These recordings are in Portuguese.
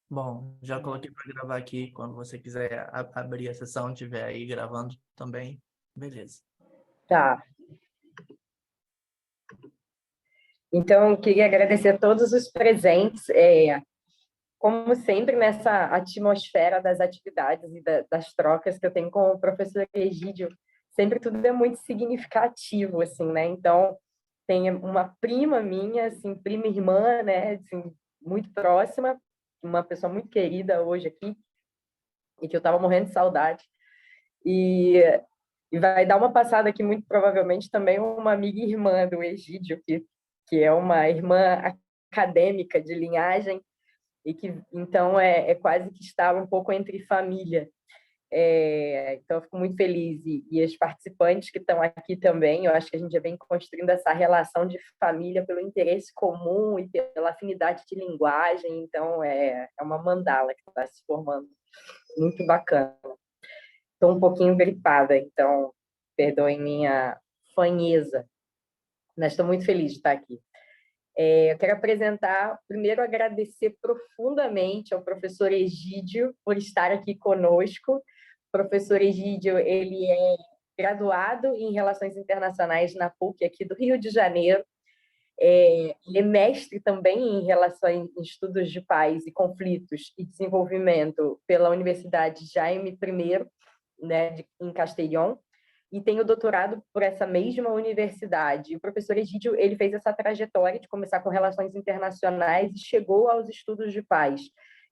Bom, já coloquei para gravar aqui. Quando você quiser abrir a sessão, tiver aí gravando também, beleza. Tá. Então, eu queria agradecer a todos os presentes, como sempre, nessa atmosfera das atividades e das trocas que eu tenho com o professor Egídio, sempre tudo é muito significativo, assim, né? Então, tem uma prima minha, assim, prima irmã, né, assim, muito próxima, uma pessoa muito querida hoje aqui, e que eu estava morrendo de saudade. E, e vai dar uma passada aqui, muito provavelmente, também uma amiga irmã do Egídio, que é uma irmã acadêmica de linhagem, e que então é quase que estar um pouco entre família. Então, eu fico muito feliz. E os participantes que estão aqui também, eu acho que a gente já vem construindo essa relação de família pelo interesse comum e pela afinidade de linguagem. Então, é uma mandala que está se formando. Muito bacana. Estou um pouquinho gripada, então perdoem minha fanheza, mas estou muito feliz de estar aqui. Eu quero apresentar, primeiro agradecer profundamente ao professor Egídio por estar aqui conosco. O professor Egídio, ele é graduado em Relações Internacionais na PUC aqui do Rio de Janeiro. Ele é mestre também em Relações, em Estudos de Paz e Conflitos e Desenvolvimento pela Universidade Jaime I, né, em Castellón, e tem o doutorado por essa mesma universidade. O professor Egídio, ele fez essa trajetória de começar com relações internacionais e chegou aos estudos de paz.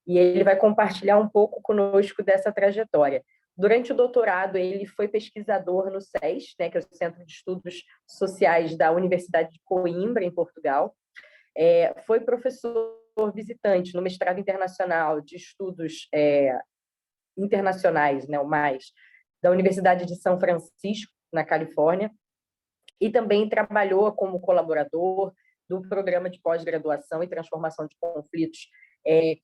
E ele vai compartilhar um pouco conosco dessa trajetória. Durante o doutorado, ele foi pesquisador no SES, né, que é o Centro de Estudos Sociais da Universidade de Coimbra, em Portugal. Foi professor visitante no mestrado internacional de estudos internacionais, né, o mais, da Universidade de São Francisco, na Califórnia, e também trabalhou como colaborador do programa de pós-graduação e transformação de conflitos,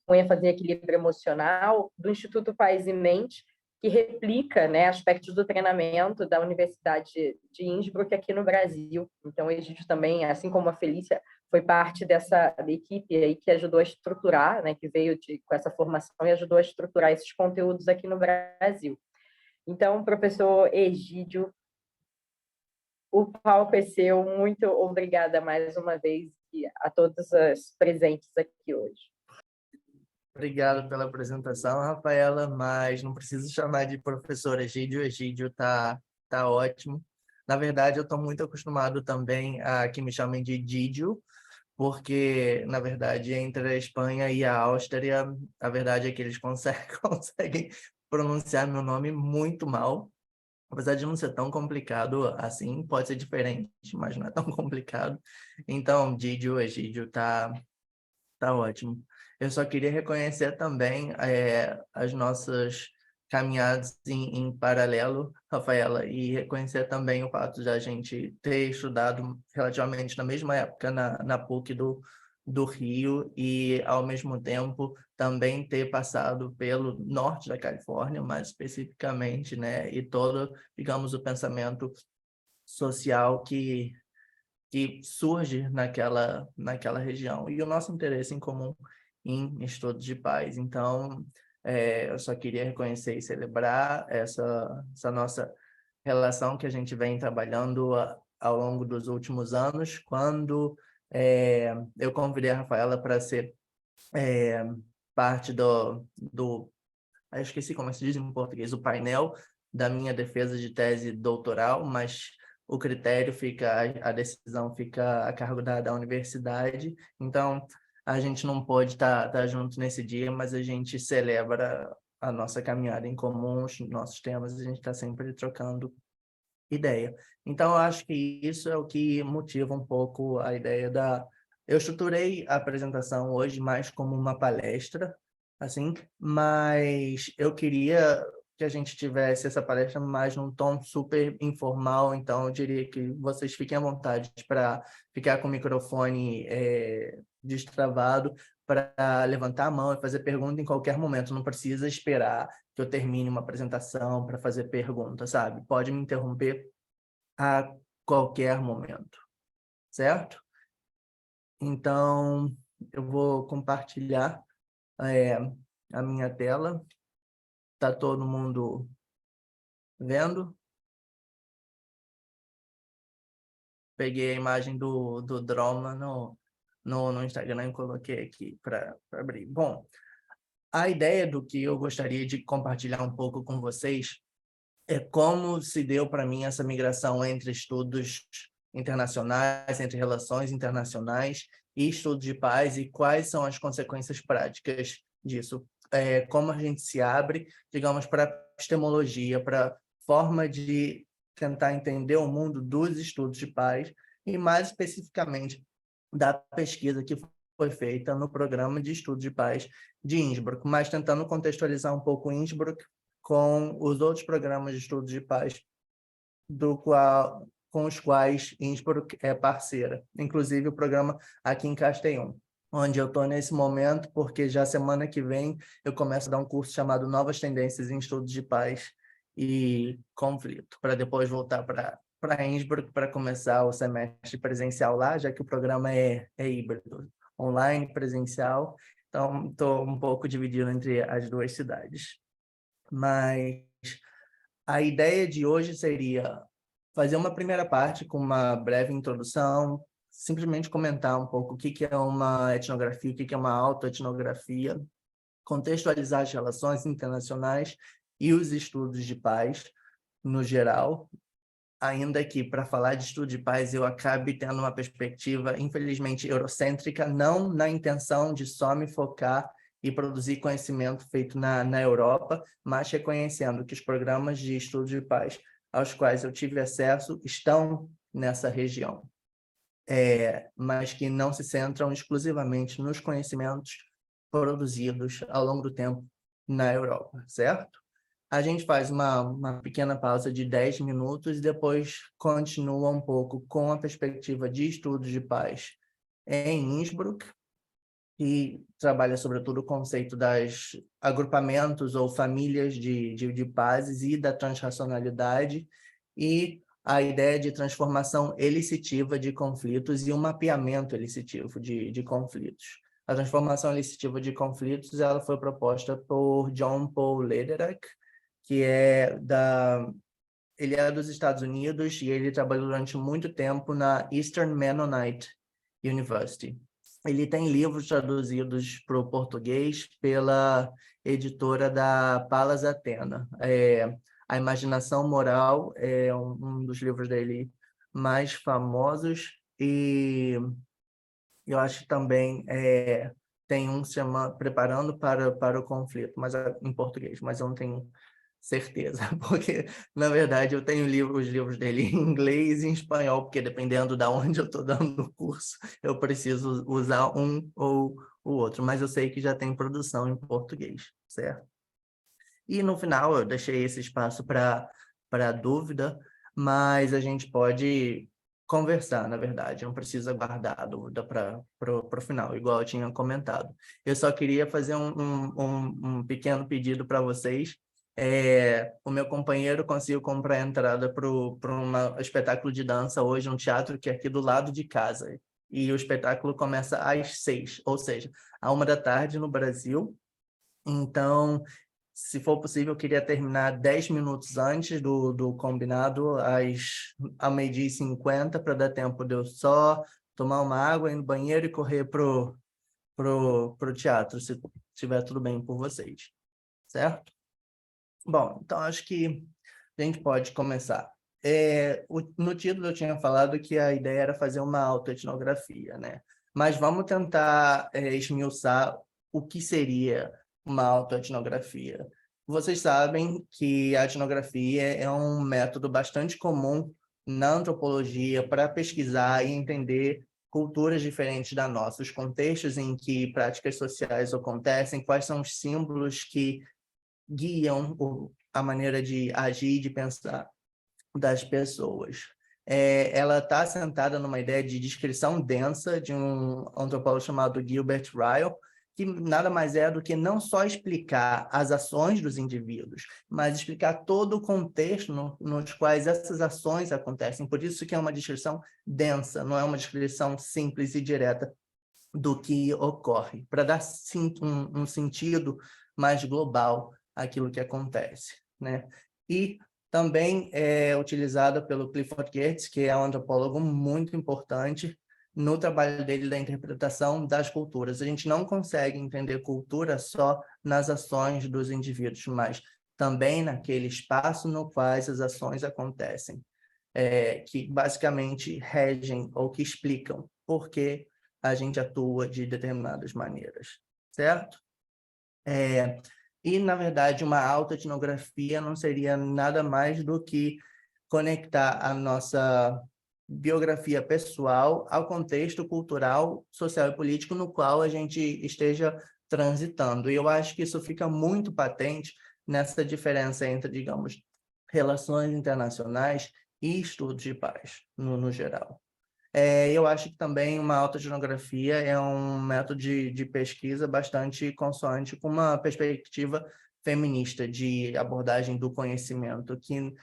com ênfase em equilíbrio emocional, do Instituto Paz e Mente, que replica, né, aspectos do treinamento da Universidade de Innsbruck aqui no Brasil. Então, o Egídio também, assim como a Felícia, foi parte dessa equipe aí que ajudou a estruturar, né, que veio com essa formação e ajudou a estruturar esses conteúdos aqui no Brasil. Então, professor Egídio, o palco é seu. Muito obrigada mais uma vez a todos os presentes aqui hoje. Obrigado pela apresentação, Rafaela, mas não preciso chamar de professor Egídio. Egídio tá ótimo. Na verdade, eu estou muito acostumado também a que me chamem de Didio, porque, na verdade, entre a Espanha e a Áustria, a verdade é que eles conseguem pronunciar meu nome muito mal. Apesar de não ser tão complicado assim, pode ser diferente, mas não é tão complicado. Então, Didio, Egídio, tá ótimo. Eu só queria reconhecer também as nossas caminhadas em paralelo, Rafaela, e reconhecer também o fato de a gente ter estudado relativamente na mesma época na PUC do Rio e, ao mesmo tempo, também ter passado pelo norte da Califórnia, mais especificamente, né, e todo, digamos, o pensamento social que surge naquela região e o nosso interesse em comum em estudos de paz. Então, eu só queria reconhecer e celebrar essa nossa relação que a gente vem trabalhando ao longo dos últimos anos, quando eu convidei a Rafaela para ser parte eu esqueci como se diz em português, o painel da minha defesa de tese doutoral, mas o critério fica, a decisão fica a cargo da universidade. Então, a gente não pode estar junto nesse dia, mas a gente celebra a nossa caminhada em comum, os nossos temas, a gente está sempre trocando ideia. Então, eu acho que isso é o que motiva um pouco a ideia da... Eu estruturei a apresentação hoje mais como uma palestra, assim, mas eu queria que a gente tivesse essa palestra mais num tom super informal, então eu diria que vocês fiquem à vontade para ficar com o microfone destravado, para levantar a mão e fazer pergunta em qualquer momento, não precisa esperar que eu termine uma apresentação para fazer pergunta, sabe? Pode me interromper a qualquer momento, certo? Então, eu vou compartilhar a minha tela. Está todo mundo vendo? Peguei a imagem do Droma no Instagram e coloquei aqui para abrir. Bom, a ideia do que eu gostaria de compartilhar um pouco com vocês é como se deu para mim essa migração entre estudos internacionais, entre relações internacionais e estudos de paz, e quais são as consequências práticas disso. Como a gente se abre, digamos, para a epistemologia, para a forma de tentar entender o mundo dos estudos de paz, e mais especificamente da pesquisa que foi feita no programa de estudos de paz de Innsbruck, mas tentando contextualizar um pouco Innsbruck com os outros programas de estudos de paz com os quais Innsbruck é parceira, inclusive o programa aqui em Castellón, onde eu estou nesse momento, porque já semana que vem eu começo a dar um curso chamado Novas Tendências em Estudos de Paz e Conflito, para depois voltar para Innsbruck para começar o semestre presencial lá, já que o programa é híbrido, online, presencial, então estou um pouco dividido entre as duas cidades. Mas a ideia de hoje seria fazer uma primeira parte com uma breve introdução, simplesmente comentar um pouco o que é uma etnografia, o que é uma autoetnografia, contextualizar as relações internacionais e os estudos de paz no geral, ainda que para falar de estudo de paz eu acabe tendo uma perspectiva, infelizmente, eurocêntrica, não na intenção de só me focar e produzir conhecimento feito na Europa, mas reconhecendo que os programas de estudo de paz aos quais eu tive acesso estão nessa região, mas que não se centram exclusivamente nos conhecimentos produzidos ao longo do tempo na Europa, certo? A gente faz uma pequena pausa de 10 minutos e depois continua um pouco com a perspectiva de estudos de paz em Innsbruck, que trabalha sobretudo o conceito das agrupamentos ou famílias de pazes e da transracionalidade, e a ideia de transformação elicitiva de conflitos e um mapeamento elicitivo de conflitos. A transformação elicitiva de conflitos ela foi proposta por John Paul Lederach, que ele é dos Estados Unidos e ele trabalhou durante muito tempo na Eastern Mennonite University. Ele tem livros traduzidos para o português pela editora da Palas Athena. A Imaginação Moral é um dos livros dele mais famosos, e eu acho que também tem um que se chama Preparando para o Conflito, mas em português, mas eu não tenho certeza, porque, na verdade, eu tenho os livros dele em inglês e em espanhol, porque dependendo de onde eu estou dando o curso, eu preciso usar um ou o outro, mas eu sei que já tem produção em português, certo? E no final eu deixei esse espaço para dúvida, mas a gente pode conversar, na verdade, não precisa guardar a dúvida para o final, igual eu tinha comentado. Eu só queria fazer um pequeno pedido para vocês. O meu companheiro conseguiu comprar a entrada para um espetáculo de dança hoje, um teatro que é aqui do lado de casa, e o espetáculo começa às 6, ou seja, à 1 da tarde no Brasil. Então, se for possível, eu queria terminar 10 minutos antes do combinado, ao 12h50, para dar tempo de eu só tomar uma água, ir no banheiro e correr pro teatro, se estiver tudo bem por vocês, certo? Bom, então acho que a gente pode começar. No título eu tinha falado que a ideia era fazer uma autoetnografia, né? Mas vamos tentar esmiuçar o que seria uma autoetnografia. Vocês sabem que a etnografia é um método bastante comum na antropologia para pesquisar e entender culturas diferentes da nossa, os contextos em que práticas sociais acontecem, quais são os símbolos que guiam a maneira de agir e de pensar das pessoas. Ela está assentada numa ideia de descrição densa de um antropólogo chamado Gilbert Ryle, que nada mais é do que não só explicar as ações dos indivíduos, mas explicar todo o contexto nos quais essas ações acontecem. Por isso que é uma descrição densa, não é uma descrição simples e direta do que ocorre, para dar um sentido mais global aquilo que acontece, né? E também é utilizada pelo Clifford Geertz, que é um antropólogo muito importante no trabalho dele da interpretação das culturas. A gente não consegue entender cultura só nas ações dos indivíduos, mas também naquele espaço no qual as ações acontecem, que basicamente regem ou que explicam por que a gente atua de determinadas maneiras, certo? E, na verdade, uma autoetnografia não seria nada mais do que conectar a nossa biografia pessoal ao contexto cultural, social e político no qual a gente esteja transitando. E eu acho que isso fica muito patente nessa diferença entre, digamos, relações internacionais e estudos de paz, no geral. Eu acho que também uma autoetnografia é um método de pesquisa bastante consoante com uma perspectiva feminista de abordagem do conhecimento, que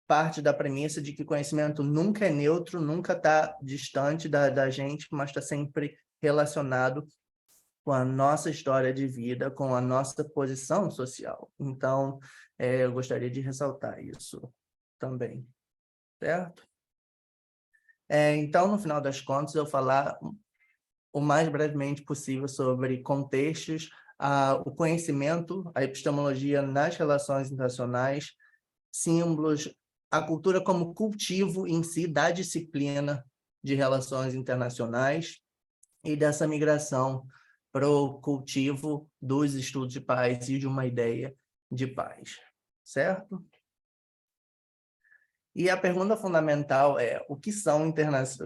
parte da premissa de que conhecimento nunca é neutro, nunca está distante da gente, mas está sempre relacionado com a nossa história de vida, com a nossa posição social. Então, eu gostaria de ressaltar isso também, certo? Então, no final das contas, eu falar o mais brevemente possível sobre contextos, o conhecimento, a epistemologia nas relações internacionais, símbolos, a cultura como cultivo em si da disciplina de relações internacionais e dessa migração para o cultivo dos estudos de paz e de uma ideia de paz, certo? E a pergunta fundamental é, o que são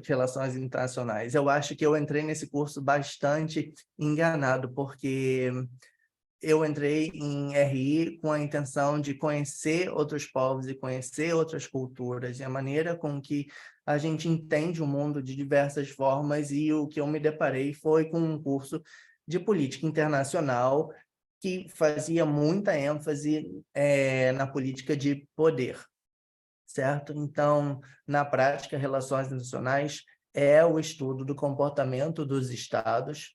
relações internacionais? Eu acho que eu entrei nesse curso bastante enganado, porque eu entrei em RI com a intenção de conhecer outros povos e conhecer outras culturas, e a maneira com que a gente entende o mundo de diversas formas, e o que eu me deparei foi com um curso de política internacional que fazia muita ênfase na política de poder, certo? Então, na prática, relações internacionais é o estudo do comportamento dos estados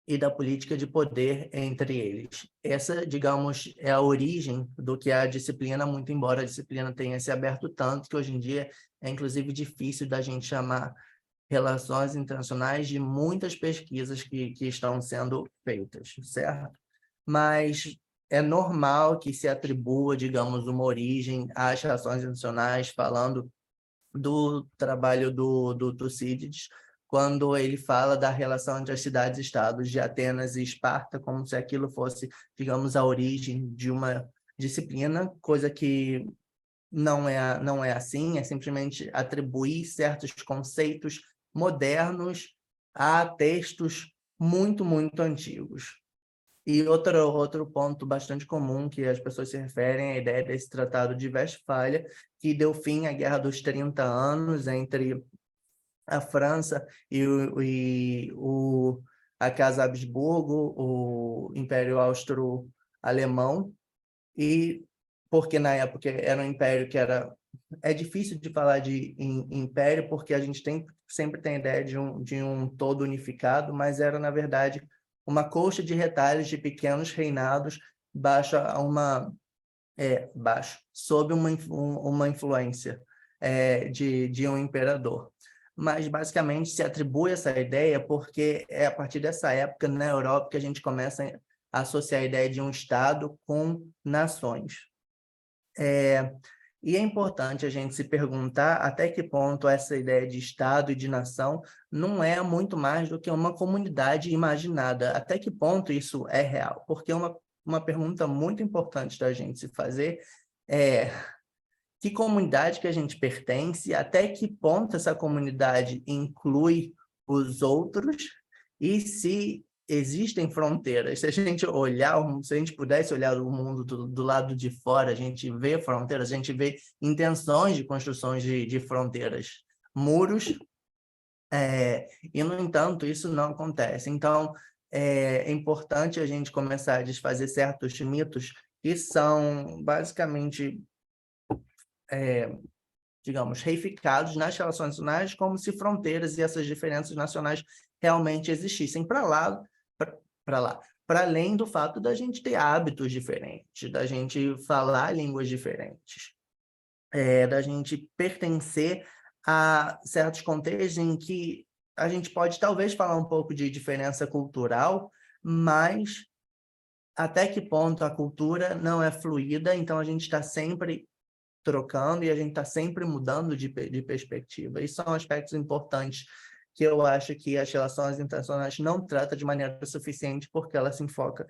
e da política de poder entre eles. Essa, digamos, é a origem do que é a disciplina, muito embora a disciplina tenha se aberto tanto que hoje em dia é, inclusive, difícil da gente chamar relações internacionais de muitas pesquisas que estão sendo feitas, certo? Mas é normal que se atribua, digamos, uma origem às relações internacionais, falando do trabalho do Tucídides, quando ele fala da relação entre as cidades-estados de Atenas e Esparta, como se aquilo fosse, digamos, a origem de uma disciplina, coisa que não é assim, é simplesmente atribuir certos conceitos modernos a textos muito, muito antigos. E outro ponto bastante comum que as pessoas se referem é a ideia desse Tratado de Westfália, que deu fim à Guerra dos 30 anos entre a França a Casa Habsburgo, o Império Austro-Alemão, e porque na época era um império que era... É difícil de falar de império, porque a gente sempre tem a ideia de um todo unificado, mas era, na verdade, uma colcha de retalhos de pequenos reinados sob uma influência de um imperador. Mas, basicamente, se atribui essa ideia porque é a partir dessa época, na Europa, que a gente começa a associar a ideia de um Estado com nações. E é importante a gente se perguntar até que ponto essa ideia de Estado e de nação não é muito mais do que uma comunidade imaginada. Até que ponto isso é real? Porque uma pergunta muito importante da gente se fazer é que comunidade que a gente pertence, até que ponto essa comunidade inclui os outros e se existem fronteiras. Se a gente pudesse olhar o mundo do lado de fora, a gente vê fronteiras, a gente vê intenções de construções de fronteiras, muros, e, no entanto, isso não acontece. Então, é importante a gente começar a desfazer certos mitos que são, basicamente, digamos, reificados nas relações nacionais, como se fronteiras e essas diferenças nacionais realmente existissem. Para para além do fato da gente ter hábitos diferentes, da gente falar línguas diferentes, da gente pertencer a certos contextos em que a gente pode talvez falar um pouco de diferença cultural, mas até que ponto a cultura não é fluida, então a gente está sempre trocando e a gente está sempre mudando de perspectiva. Isso são aspectos importantes que eu acho que as relações internacionais não tratam de maneira suficiente, porque ela se enfoca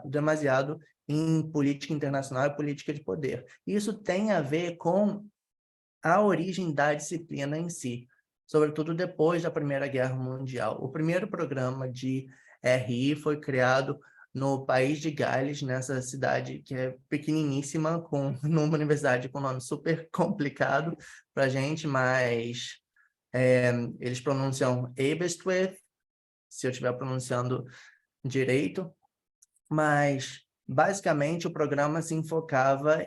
demasiado em política internacional e política de poder. Isso tem a ver com a origem da disciplina em si, sobretudo depois da Primeira Guerra Mundial. O primeiro programa de RI foi criado no país de Gales, nessa cidade que é pequeniníssima, numa universidade com um nome super complicado para a gente, mas eles pronunciam Aberystwyth, se eu estiver pronunciando direito, mas basicamente o programa se enfocava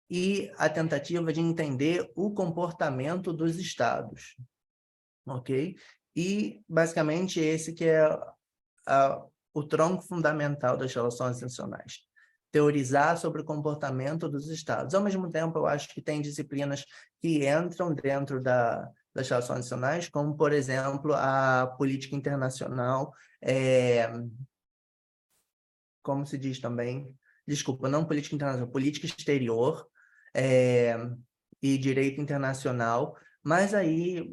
e a tentativa de entender o comportamento dos estados, ok? E basicamente esse que é o tronco fundamental das relações internacionais, teorizar sobre o comportamento dos estados. Ao mesmo tempo, eu acho que tem disciplinas que entram dentro das relações internacionais, como, por exemplo, a política internacional, como se diz também, desculpa, não política internacional, política exterior e direito internacional, mas aí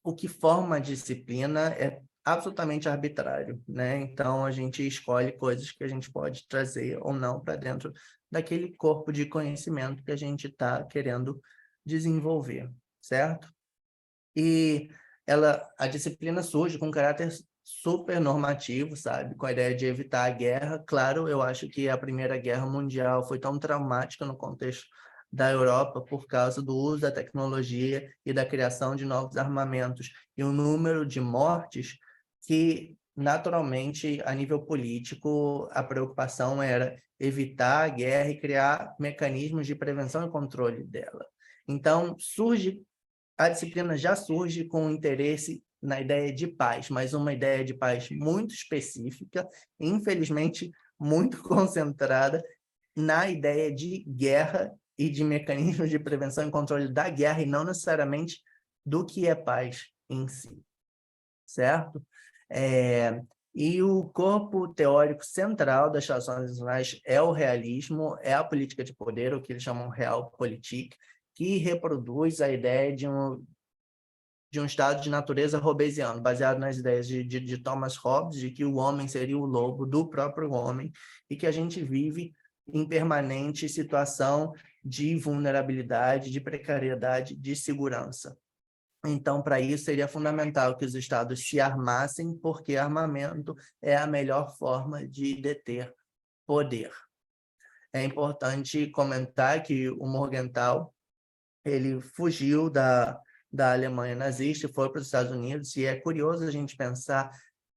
o que forma a disciplina é absolutamente arbitrário, né? Então, a gente escolhe coisas que a gente pode trazer ou não para dentro daquele corpo de conhecimento que a gente está querendo desenvolver, certo? E a disciplina surge com caráter super normativo, sabe? Com a ideia de evitar a guerra. Claro, eu acho que a Primeira Guerra Mundial foi tão traumática no contexto da Europa por causa do uso da tecnologia e da criação de novos armamentos e o número de mortes que, naturalmente, a nível político, a preocupação era evitar a guerra e criar mecanismos de prevenção e controle dela. Então, a disciplina já surge com interesse na ideia de paz, mas uma ideia de paz muito específica, infelizmente muito concentrada na ideia de guerra e de mecanismos de prevenção e controle da guerra, e não necessariamente do que é paz em si, certo? E o corpo teórico central das relações internacionais é o realismo, é a política de poder, o que eles chamam realpolitik, que reproduz a ideia de um estado de natureza hobbesiano, baseado nas ideias de Thomas Hobbes, de que o homem seria o lobo do próprio homem, e que a gente vive em permanente situação de vulnerabilidade, de precariedade, de segurança. Então, para isso, seria fundamental que os estados se armassem, porque armamento é a melhor forma de deter poder. É importante comentar que o Morgenthau ele fugiu da Alemanha nazista e foi para os Estados Unidos, e é curioso a gente pensar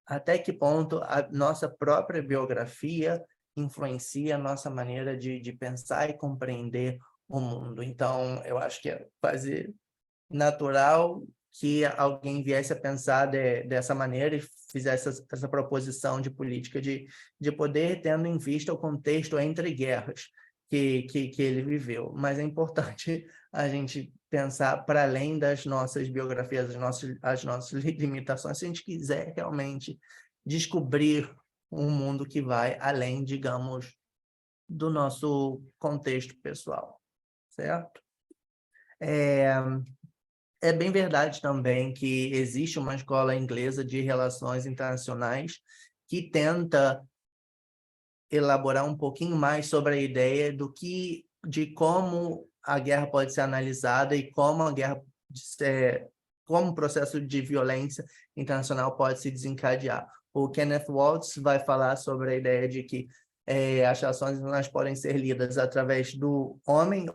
até que ponto a nossa própria biografia influencia a nossa maneira de pensar e compreender o mundo. Então, eu acho que é quase natural que alguém viesse a pensar dessa maneira e fizesse essa proposição de política de poder, tendo em vista o contexto entre guerras que ele viveu. Mas é importante a gente pensar para além das nossas biografias, as nossas limitações, se a gente quiser realmente descobrir um mundo que vai além, digamos, do nosso contexto pessoal, certo? É bem verdade também que existe uma escola inglesa de relações internacionais que tenta elaborar um pouquinho mais sobre a ideia de como a guerra pode ser analisada e como a guerra, como o processo de violência internacional pode se desencadear. O Kenneth Waltz vai falar sobre a ideia de que as relações internacionais podem ser lidas através do homem,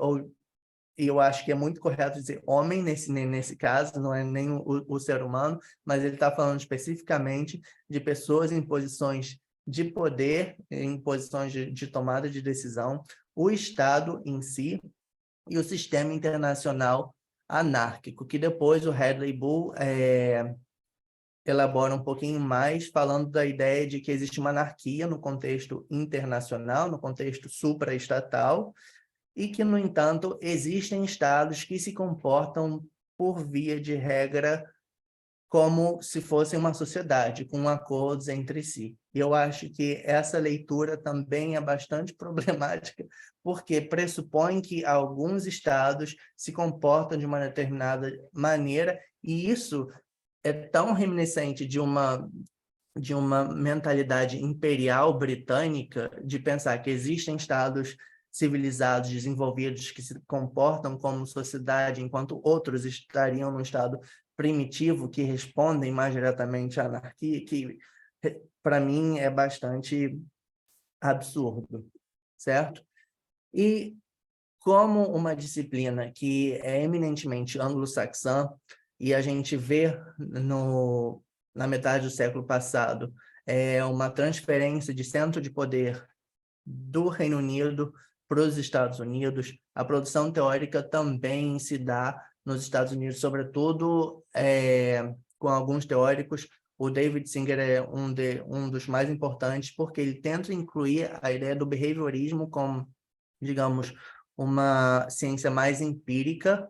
e eu acho que é muito correto dizer homem nesse caso, não é nem o ser humano, mas ele está falando especificamente de pessoas em posições de poder, em posições de tomada de decisão, o Estado em si e o sistema internacional anárquico, que depois o Hadley Bull elabora um pouquinho mais, falando da ideia de que existe uma anarquia no contexto internacional, no contexto supraestatal, e que, no entanto, existem estados que se comportam, por via de regra, como se fossem uma sociedade, com acordos entre si. E eu acho que essa leitura também é bastante problemática, porque pressupõe que alguns estados se comportam de uma determinada maneira, e isso é tão reminiscente de uma mentalidade imperial britânica, de pensar que existem estados civilizados, desenvolvidos, que se comportam como sociedade, enquanto outros estariam num estado primitivo, que respondem mais diretamente à anarquia, que, para mim, é bastante absurdo, certo? E como uma disciplina que é eminentemente anglo-saxã, e a gente vê na metade do século passado uma transferência de centro de poder do Reino Unido para os Estados Unidos, a produção teórica também se dá nos Estados Unidos, sobretudo com alguns teóricos. O David Singer é um dos mais importantes, porque ele tenta incluir a ideia do behaviorismo como, digamos, uma ciência mais empírica,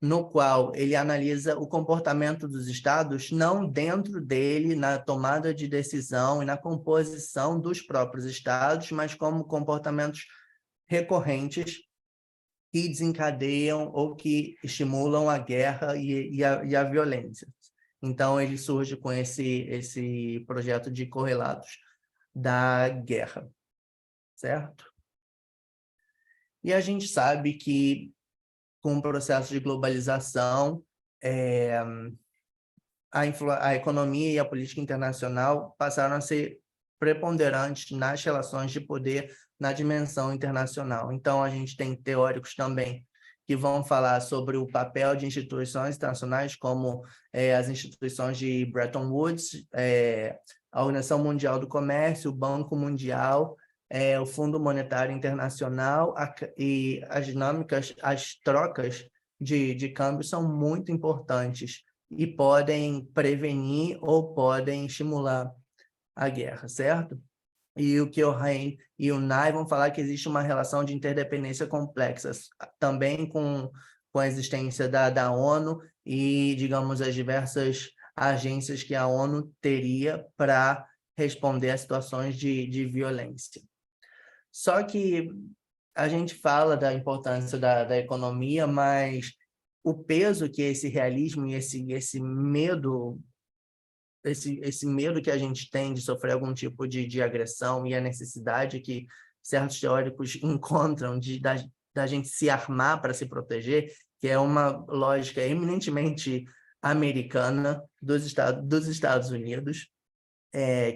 no qual ele analisa o comportamento dos estados não dentro dele, na tomada de decisão e na composição dos próprios estados, mas como comportamentos recorrentes que desencadeiam ou que estimulam a guerra e a violência. Então, ele surge com esse projeto de correlatos da guerra, certo? E a gente sabe que, com o processo de globalização, a economia e a política internacional passaram a ser preponderantes nas relações de poder na dimensão internacional. Então, a gente tem teóricos também que vão falar sobre o papel de instituições internacionais, como as instituições de Bretton Woods, a Organização Mundial do Comércio, o Banco Mundial, o Fundo Monetário Internacional, e as dinâmicas, as trocas de câmbio são muito importantes e podem prevenir ou podem estimular a guerra, certo? E o Keohane e o Nye vão falar que existe uma relação de interdependência complexa, também com a existência da ONU e, digamos, as diversas agências que a ONU teria para responder a situações de violência. Só que a gente fala da importância da economia, mas o peso que esse realismo e esse medo, esse medo que a gente tem de sofrer algum tipo de agressão, e a necessidade que certos teóricos encontram da gente se armar para se proteger, que é uma lógica eminentemente americana dos Estados Unidos,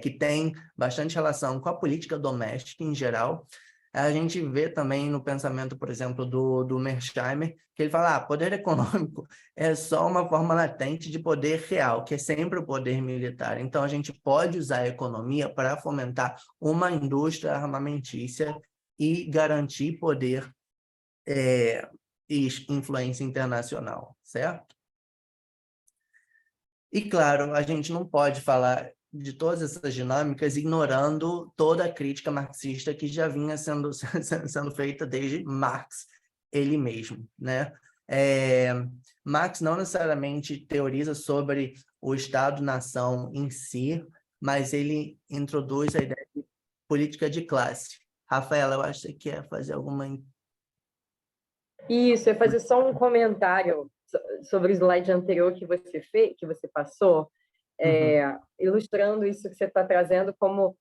que tem bastante relação com a política doméstica em geral. A gente vê também no pensamento, por exemplo, do Mersheimer, que ele fala: poder econômico é só uma forma latente de poder real, que é sempre o poder militar. Então, a gente pode usar a economia para fomentar uma indústria armamentícia e garantir poder e influência internacional, certo? E, claro, a gente não pode falar de todas essas dinâmicas ignorando toda a crítica marxista que já vinha sendo feita desde Marx, ele mesmo, né? Marx não necessariamente teoriza sobre o Estado-nação em si, mas ele introduz a ideia de política de classe. Rafaela, eu acho que você quer fazer alguma... Isso, eu ia fazer só um comentário sobre o slide anterior que você fez, que você passou, ilustrando isso que você está trazendo como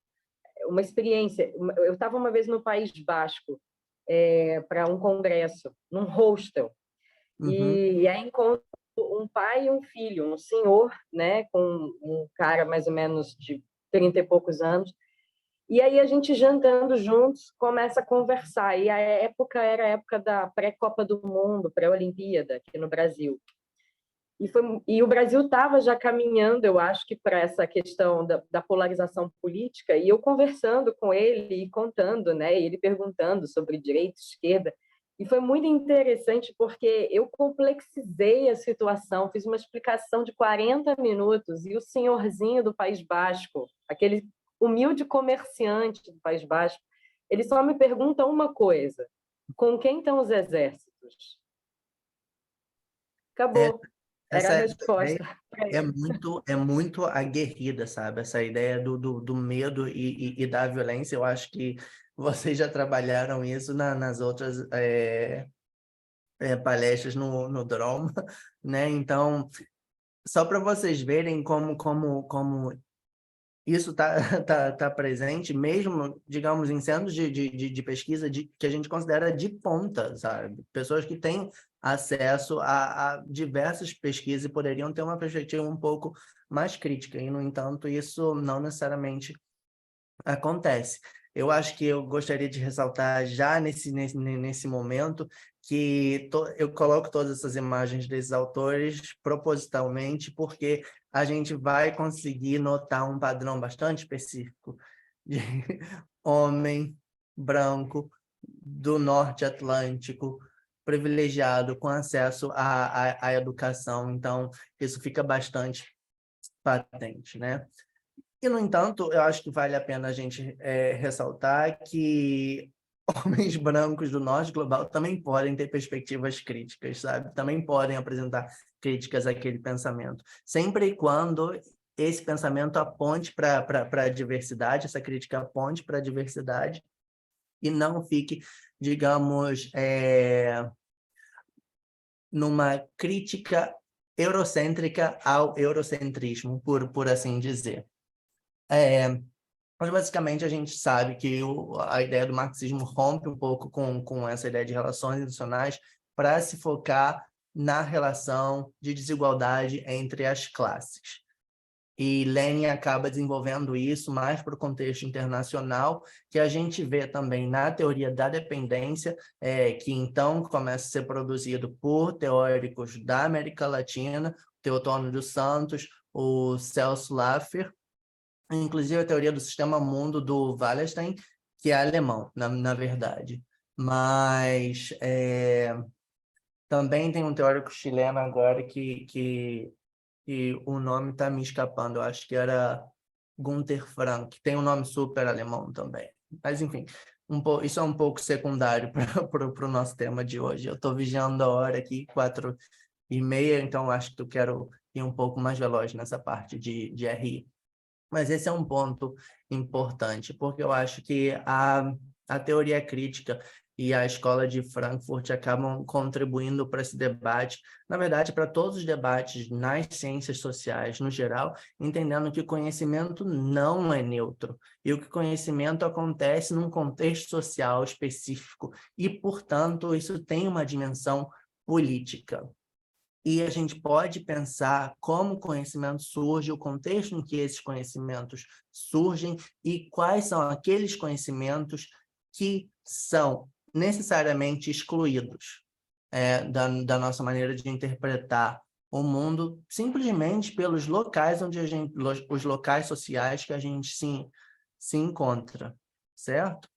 uma experiência. Eu estava uma vez no País Basco para um congresso, num hostel, e aí encontro um pai e um filho, um senhor, né, com um cara mais ou menos de 30 e poucos anos. E aí a gente jantando juntos começa a conversar. E a época era a época da pré-Copa do Mundo, pré-Olimpíada aqui no Brasil. E o Brasil estava já caminhando, eu acho que para essa questão da polarização política. E eu conversando com ele e contando, né? E ele perguntando sobre direita, esquerda. E foi muito interessante porque eu complexizei a situação, fiz uma explicação de 40 minutos e o senhorzinho do País Basco, aquele humilde comerciante do País Basco, ele só me pergunta uma coisa: com quem estão os exércitos? É, Acabou. Era a essa resposta ideia para ele. é muito aguerrida, sabe? Essa ideia do medo e da violência. Eu acho que vocês já trabalharam isso nas outras palestras no Drama, né? Então, só para vocês verem como isso tá presente, mesmo, digamos, em centros de pesquisa que a gente considera de ponta, sabe? Pessoas que têm acesso a diversas pesquisas e poderiam ter uma perspectiva um pouco mais crítica, e, no entanto, isso não necessariamente acontece. Eu acho que eu gostaria de ressaltar já nesse momento que eu coloco todas essas imagens desses autores propositalmente porque a gente vai conseguir notar um padrão bastante específico de homem branco do norte atlântico, privilegiado, com acesso à educação. Então, isso fica bastante patente, né? E, no entanto, eu acho que vale a pena a gente ressaltar que homens brancos do norte global também podem ter perspectivas críticas, sabe? Também podem apresentar críticas àquele pensamento, sempre e quando esse pensamento aponte para a diversidade, essa crítica aponte para a diversidade e não fique, digamos, numa crítica eurocêntrica ao eurocentrismo, por assim dizer. Mas, basicamente, a gente sabe que a ideia do marxismo rompe um pouco com essa ideia de relações internacionais para se focar na relação de desigualdade entre as classes. E Lenin acaba desenvolvendo isso mais para o contexto internacional, que a gente vê também na teoria da dependência, que então começa a ser produzido por teóricos da América Latina, o Teotônio dos Santos, o Celso Laffer, inclusive a teoria do sistema mundo do Wallerstein, que é alemão, na verdade. Mas também tem um teórico chileno agora que o nome está me escapando, eu acho que era Gunther Frank, que tem um nome super alemão também. Mas, enfim, isso é um pouco secundário para o nosso tema de hoje. Eu estou vigiando a hora aqui, 4h30, então acho que eu quero ir um pouco mais veloz nessa parte de RI. Mas esse é um ponto importante, porque eu acho que a teoria crítica e a escola de Frankfurt acabam contribuindo para esse debate, na verdade, para todos os debates nas ciências sociais, no geral, entendendo que o conhecimento não é neutro, e o que o conhecimento acontece num contexto social específico, e, portanto, isso tem uma dimensão política. E a gente pode pensar como o conhecimento surge, o contexto em que esses conhecimentos surgem e quais são aqueles conhecimentos que são necessariamente excluídos da nossa maneira de interpretar o mundo, simplesmente pelos locais onde os locais sociais que a gente se encontra, certo?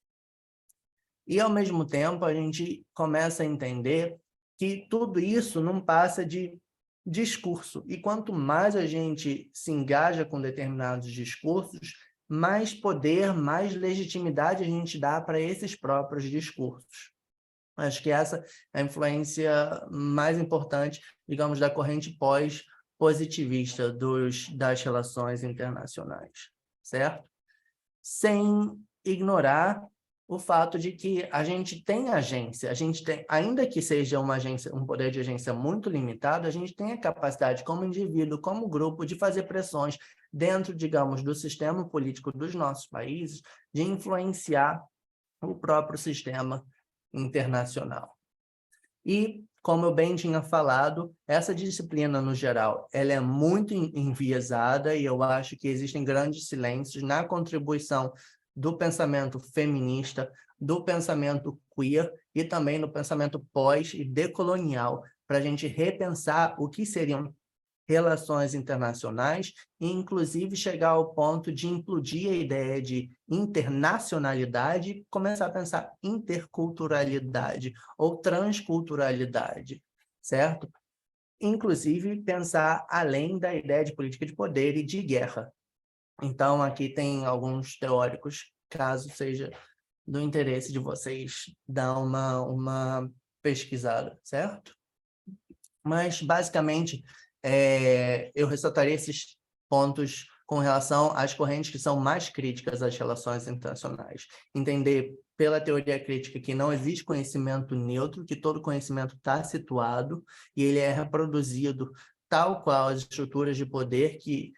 E, ao mesmo tempo, a gente começa a entender que tudo isso não passa de discurso. E quanto mais a gente se engaja com determinados discursos, mais poder, mais legitimidade a gente dá para esses próprios discursos. Acho que essa é a influência mais importante, digamos, da corrente pós-positivista das relações internacionais, certo? Sem ignorar o fato de que a gente tem agência, a gente tem, ainda que seja uma agência, um poder de agência muito limitado, a gente tem a capacidade como indivíduo, como grupo, de fazer pressões dentro, digamos, do sistema político dos nossos países, de influenciar o próprio sistema internacional. E, como eu bem tinha falado, essa disciplina, no geral, ela é muito enviesada e eu acho que existem grandes silêncios na contribuição do pensamento feminista, do pensamento queer e também do pensamento pós e decolonial, para a gente repensar o que seriam relações internacionais e, inclusive, chegar ao ponto de implodir a ideia de internacionalidade e começar a pensar interculturalidade ou transculturalidade, certo? Inclusive, pensar além da ideia de política de poder e de guerra. Então, aqui tem alguns teóricos, caso seja do interesse de vocês dar uma pesquisada, certo? Mas, basicamente, eu ressaltaria esses pontos com relação às correntes que são mais críticas às relações internacionais. Entender pela teoria crítica que não existe conhecimento neutro, que todo conhecimento está situado e ele é reproduzido tal qual as estruturas de poder que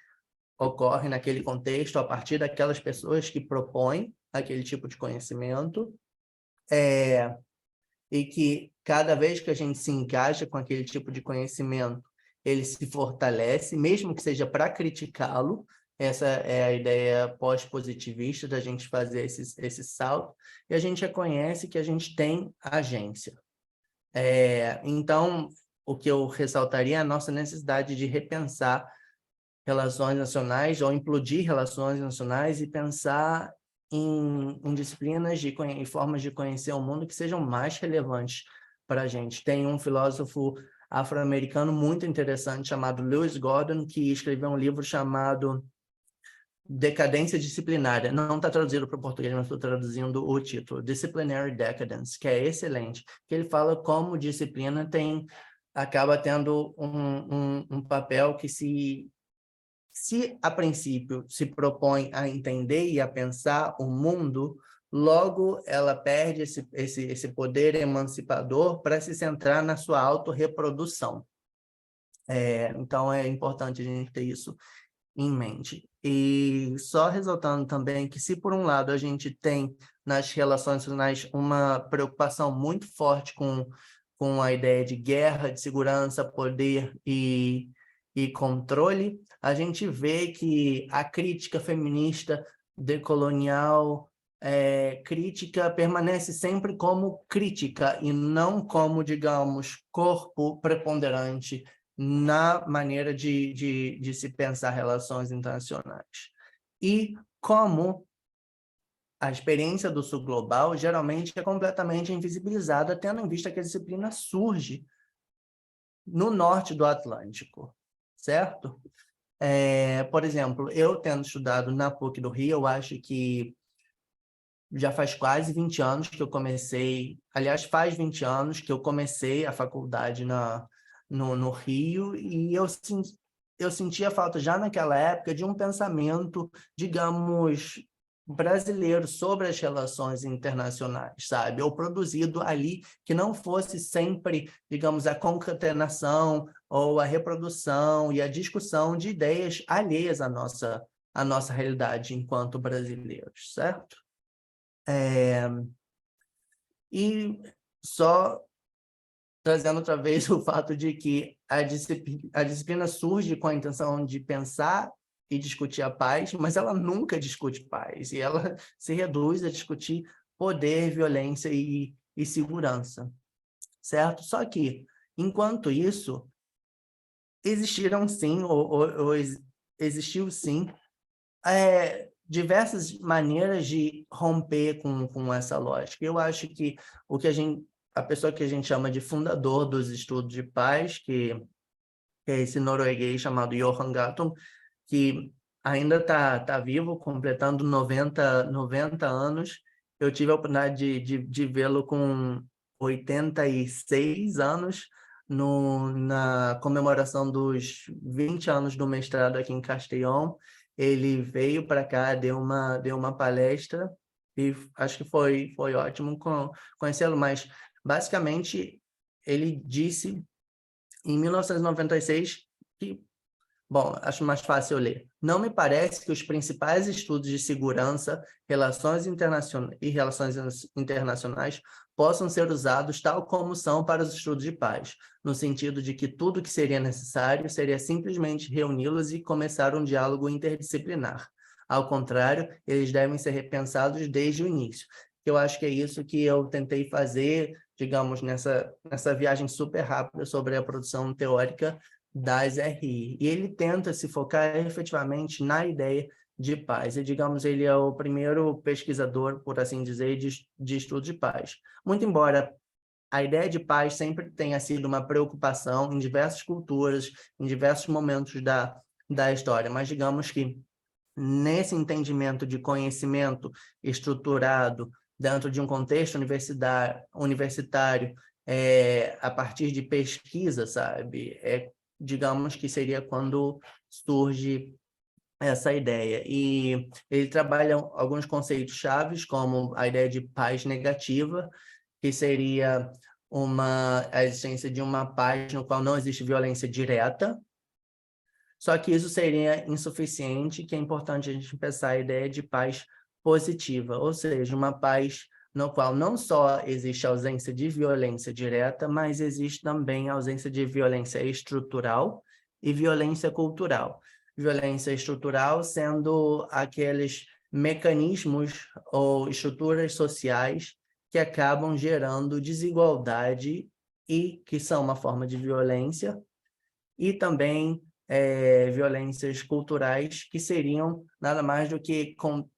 ocorrem naquele contexto a partir daquelas pessoas que propõem aquele tipo de conhecimento. E que cada vez que a gente se encaixa com aquele tipo de conhecimento, ele se fortalece, mesmo que seja para criticá-lo. Essa é a ideia pós-positivista da gente fazer esse salto, e a gente reconhece que a gente tem agência. Então, o que eu ressaltaria é a nossa necessidade de repensar relações nacionais ou implodir relações nacionais e pensar em disciplinas e formas de conhecer o mundo que sejam mais relevantes para a gente. Tem um filósofo afro-americano muito interessante chamado Lewis Gordon, que escreveu um livro chamado Decadência Disciplinária. Não está traduzido para o português, mas estou traduzindo o título, Disciplinary Decadence, que é excelente, que ele fala como disciplina acaba tendo um papel que se a princípio se propõe a entender e a pensar o mundo, logo ela perde esse poder emancipador para se centrar na sua autorreprodução. Então, é importante a gente ter isso em mente. E só ressaltando também que, se por um lado a gente tem nas relações internacionais uma preocupação muito forte com a ideia de guerra, de segurança, poder e controle, a gente vê que a crítica feminista, decolonial, crítica permanece sempre como crítica e não como, digamos, corpo preponderante na maneira de se pensar relações internacionais. E como a experiência do sul global geralmente é completamente invisibilizada, tendo em vista que a disciplina surge no norte do Atlântico, certo? Por exemplo, eu tendo estudado na PUC do Rio, eu acho que já faz quase 20 anos que eu comecei, aliás, faz 20 anos que eu comecei a faculdade no Rio, e eu sentia falta já naquela época de um pensamento, digamos, brasileiro sobre as relações internacionais, sabe? Ou produzido ali, que não fosse sempre, digamos, a concatenação ou a reprodução e a discussão de ideias alheias à nossa realidade enquanto brasileiros, certo? E só trazendo outra vez o fato de que a disciplina surge com a intenção de pensar e discutir a paz, mas ela nunca discute paz, e ela se reduz a discutir poder, violência e segurança, certo? Só que, enquanto isso, existiram sim, existiu sim, diversas maneiras de romper com essa lógica. Eu acho que a pessoa que a gente chama de fundador dos estudos de paz, que é esse norueguês chamado Johan Galtung, que ainda tá vivo, completando 90 anos. Eu tive a oportunidade de vê-lo com 86 anos, na comemoração dos 20 anos do mestrado aqui em Castellón. Ele veio para cá, deu uma palestra, e acho que foi ótimo conhecê-lo, mas, basicamente, ele disse, em 1996, que, bom, acho mais fácil eu ler. Não me parece que os principais estudos de segurança, relações internacionais possam ser usados tal como são para os estudos de paz, no sentido de que tudo que seria necessário seria simplesmente reuni-los e começar um diálogo interdisciplinar. Ao contrário, eles devem ser repensados desde o início. Eu acho que é isso que eu tentei fazer, digamos, nessa viagem super rápida sobre a produção teórica das RI. E ele tenta se focar efetivamente na ideia de paz. E, digamos, ele é o primeiro pesquisador, por assim dizer, de estudo de paz. Muito embora a ideia de paz sempre tenha sido uma preocupação em diversas culturas, em diversos momentos da história, mas digamos que nesse entendimento de conhecimento estruturado dentro de um contexto universitário, a partir de pesquisa, sabe? Digamos que seria quando surge essa ideia. E ele trabalha alguns conceitos chaves, como a ideia de paz negativa, que seria a existência de uma paz no qual não existe violência direta. Só que isso seria insuficiente, que é importante a gente pensar a ideia de paz positiva, ou seja, uma paz no qual não só existe ausência de violência direta, mas existe também ausência de violência estrutural e violência cultural. Violência estrutural sendo aqueles mecanismos ou estruturas sociais que acabam gerando desigualdade e que são uma forma de violência, e também violências culturais, que seriam nada mais do que com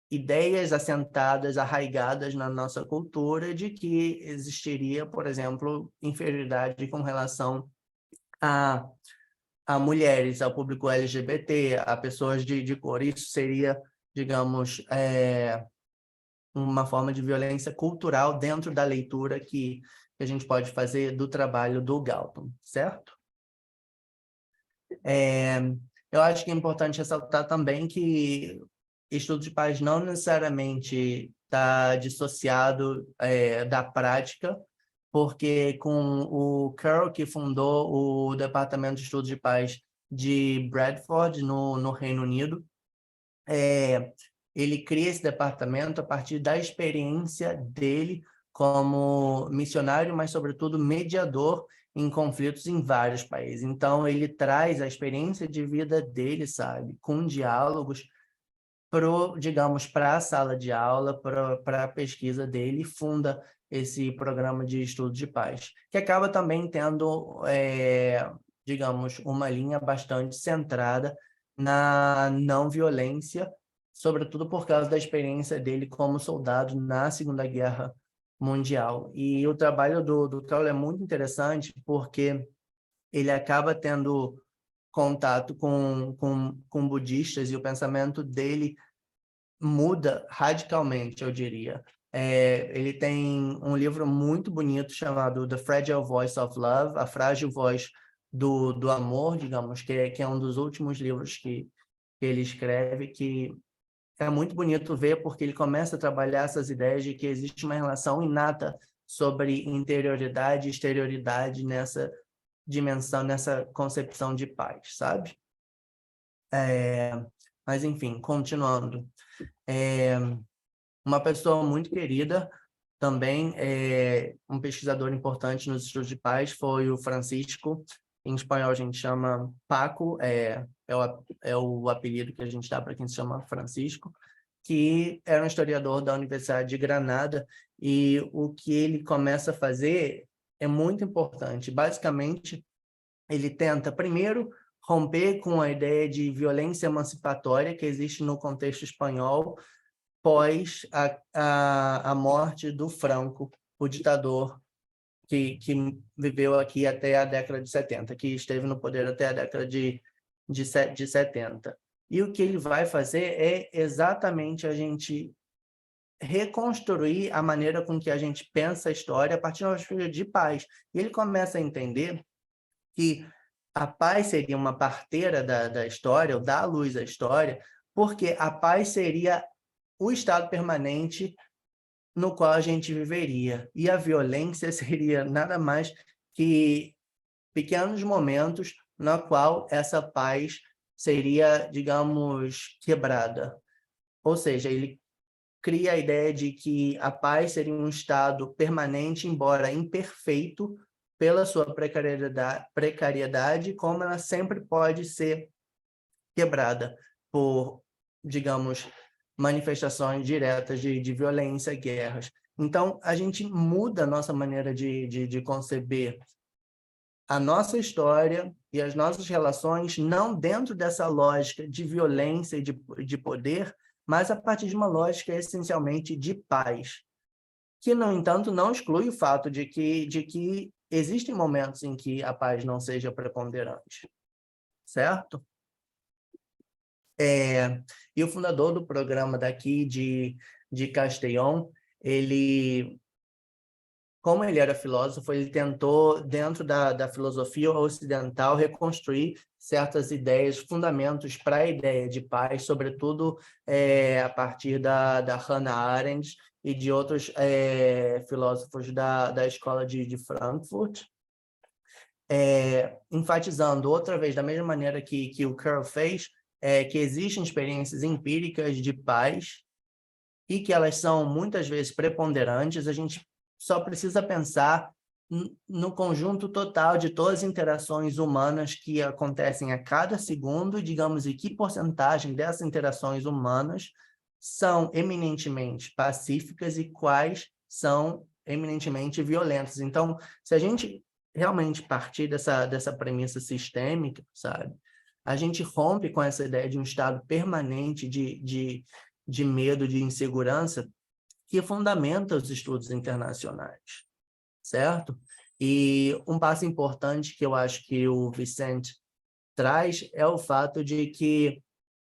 ideias assentadas, arraigadas na nossa cultura, de que existiria, por exemplo, inferioridade com relação a, a mulheres, ao público LGBT, a pessoas de cor. Isso seria, digamos, uma forma de violência cultural dentro da leitura que a gente pode fazer do trabalho do Galton, certo? Eu acho que é importante ressaltar também que estudo de paz não necessariamente está dissociado da prática, porque com o Carroll, que fundou o Departamento de Estudos de Paz de Bradford, no Reino Unido, ele cria esse departamento a partir da experiência dele como missionário, mas, sobretudo, mediador em conflitos em vários países. Então, ele traz a experiência de vida dele, sabe, com diálogos, digamos, para a sala de aula, para a pesquisa dele, e funda esse programa de estudo de paz, que acaba também tendo, digamos, uma linha bastante centrada na não violência, sobretudo por causa da experiência dele como soldado na Segunda Guerra Mundial. E o trabalho do Carroll é muito interessante porque ele acaba tendo contato com budistas, e o pensamento dele muda radicalmente, eu diria. Ele tem um livro muito bonito chamado The Fragile Voice of Love, A Frágil Voz do Amor, digamos, que é um dos últimos livros que ele escreve, que é muito bonito ver, porque ele começa a trabalhar essas ideias de que existe uma relação inata sobre interioridade e exterioridade nessa dimensão, nessa concepção de paz, sabe? Mas, enfim, continuando. Uma pessoa muito querida, também um pesquisador importante nos estudos de paz, foi o Francisco. Em espanhol a gente chama Paco, é o apelido que a gente dá para quem se chama Francisco, que era um historiador da Universidade de Granada, e o que ele começa a fazer é muito importante. Basicamente, ele tenta, primeiro, romper com a ideia de violência emancipatória que existe no contexto espanhol pós a morte do Franco, o ditador que viveu aqui até a década de 70, que esteve no poder até a década de 70. E o que ele vai fazer é exatamente a gente reconstruir a maneira com que a gente pensa a história a partir de uma perspectiva de paz. E ele começa a entender que a paz seria uma parteira da história, ou dá à luz à história, porque a paz seria o estado permanente no qual a gente viveria. E a violência seria nada mais que pequenos momentos na qual essa paz seria, digamos, quebrada. Ou seja, ele cria a ideia de que a paz seria um estado permanente, embora imperfeito, pela sua precariedade, como ela sempre pode ser quebrada por, digamos, manifestações diretas de violência, guerras. Então, a gente muda a nossa maneira de conceber a nossa história e as nossas relações não dentro dessa lógica de violência e de poder, mas a partir de uma lógica essencialmente de paz, que, no entanto, não exclui o fato de que existem momentos em que a paz não seja preponderante, certo? E o fundador do programa daqui de Castellón, como ele era filósofo, ele tentou, dentro da filosofia ocidental, reconstruir certas ideias, fundamentos para a ideia de paz, sobretudo a partir da Hannah Arendt e de outros filósofos da escola de Frankfurt, enfatizando outra vez, da mesma maneira que o Curl fez, que existem experiências empíricas de paz e que elas são muitas vezes preponderantes. A gente só precisa pensar no conjunto total de todas as interações humanas que acontecem a cada segundo, digamos, e que porcentagem dessas interações humanas são eminentemente pacíficas e quais são eminentemente violentas. Então, se a gente realmente partir dessa premissa sistêmica, sabe, a gente rompe com essa ideia de um estado permanente de medo, de insegurança, que fundamenta os estudos internacionais, certo? E um passo importante que eu acho que o Vicente traz é o fato de que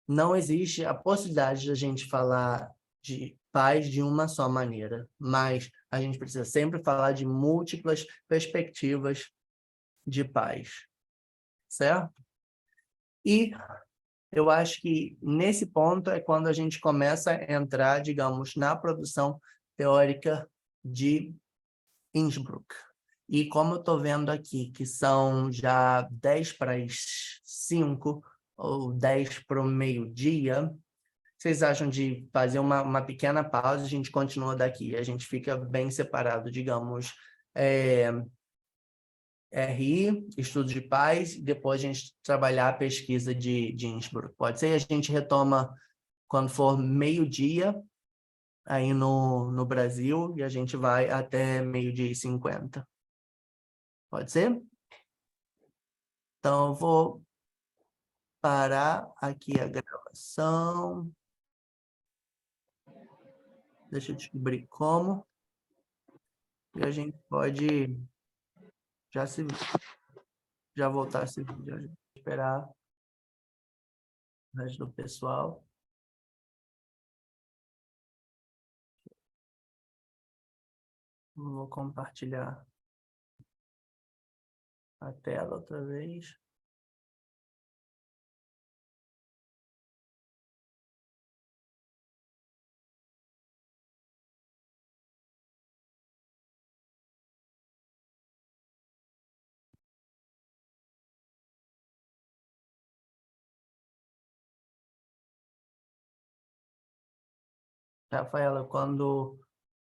não existe a possibilidade de a gente falar de paz de uma só maneira, mas a gente precisa sempre falar de múltiplas perspectivas de paz, certo? E eu acho que nesse ponto é quando a gente começa a entrar, digamos, na produção teórica de Innsbruck. E como eu estou vendo aqui, que são já 10 para as 5 ou 10 para o meio-dia, vocês acham de fazer uma pequena pausa e a gente continua daqui? A gente fica bem separado, digamos, RI, estudos de paz, e depois a gente trabalhar a pesquisa de Innsbruck. Pode ser? A gente retoma quando for meio-dia aí no Brasil e a gente vai até 12h50. Pode ser? Então, eu vou parar aqui a gravação. Deixa eu descobrir como. E a gente pode já voltar esse vídeo. A gente vai esperar o resto do pessoal. Vou compartilhar a tela outra vez. Rafaela, quando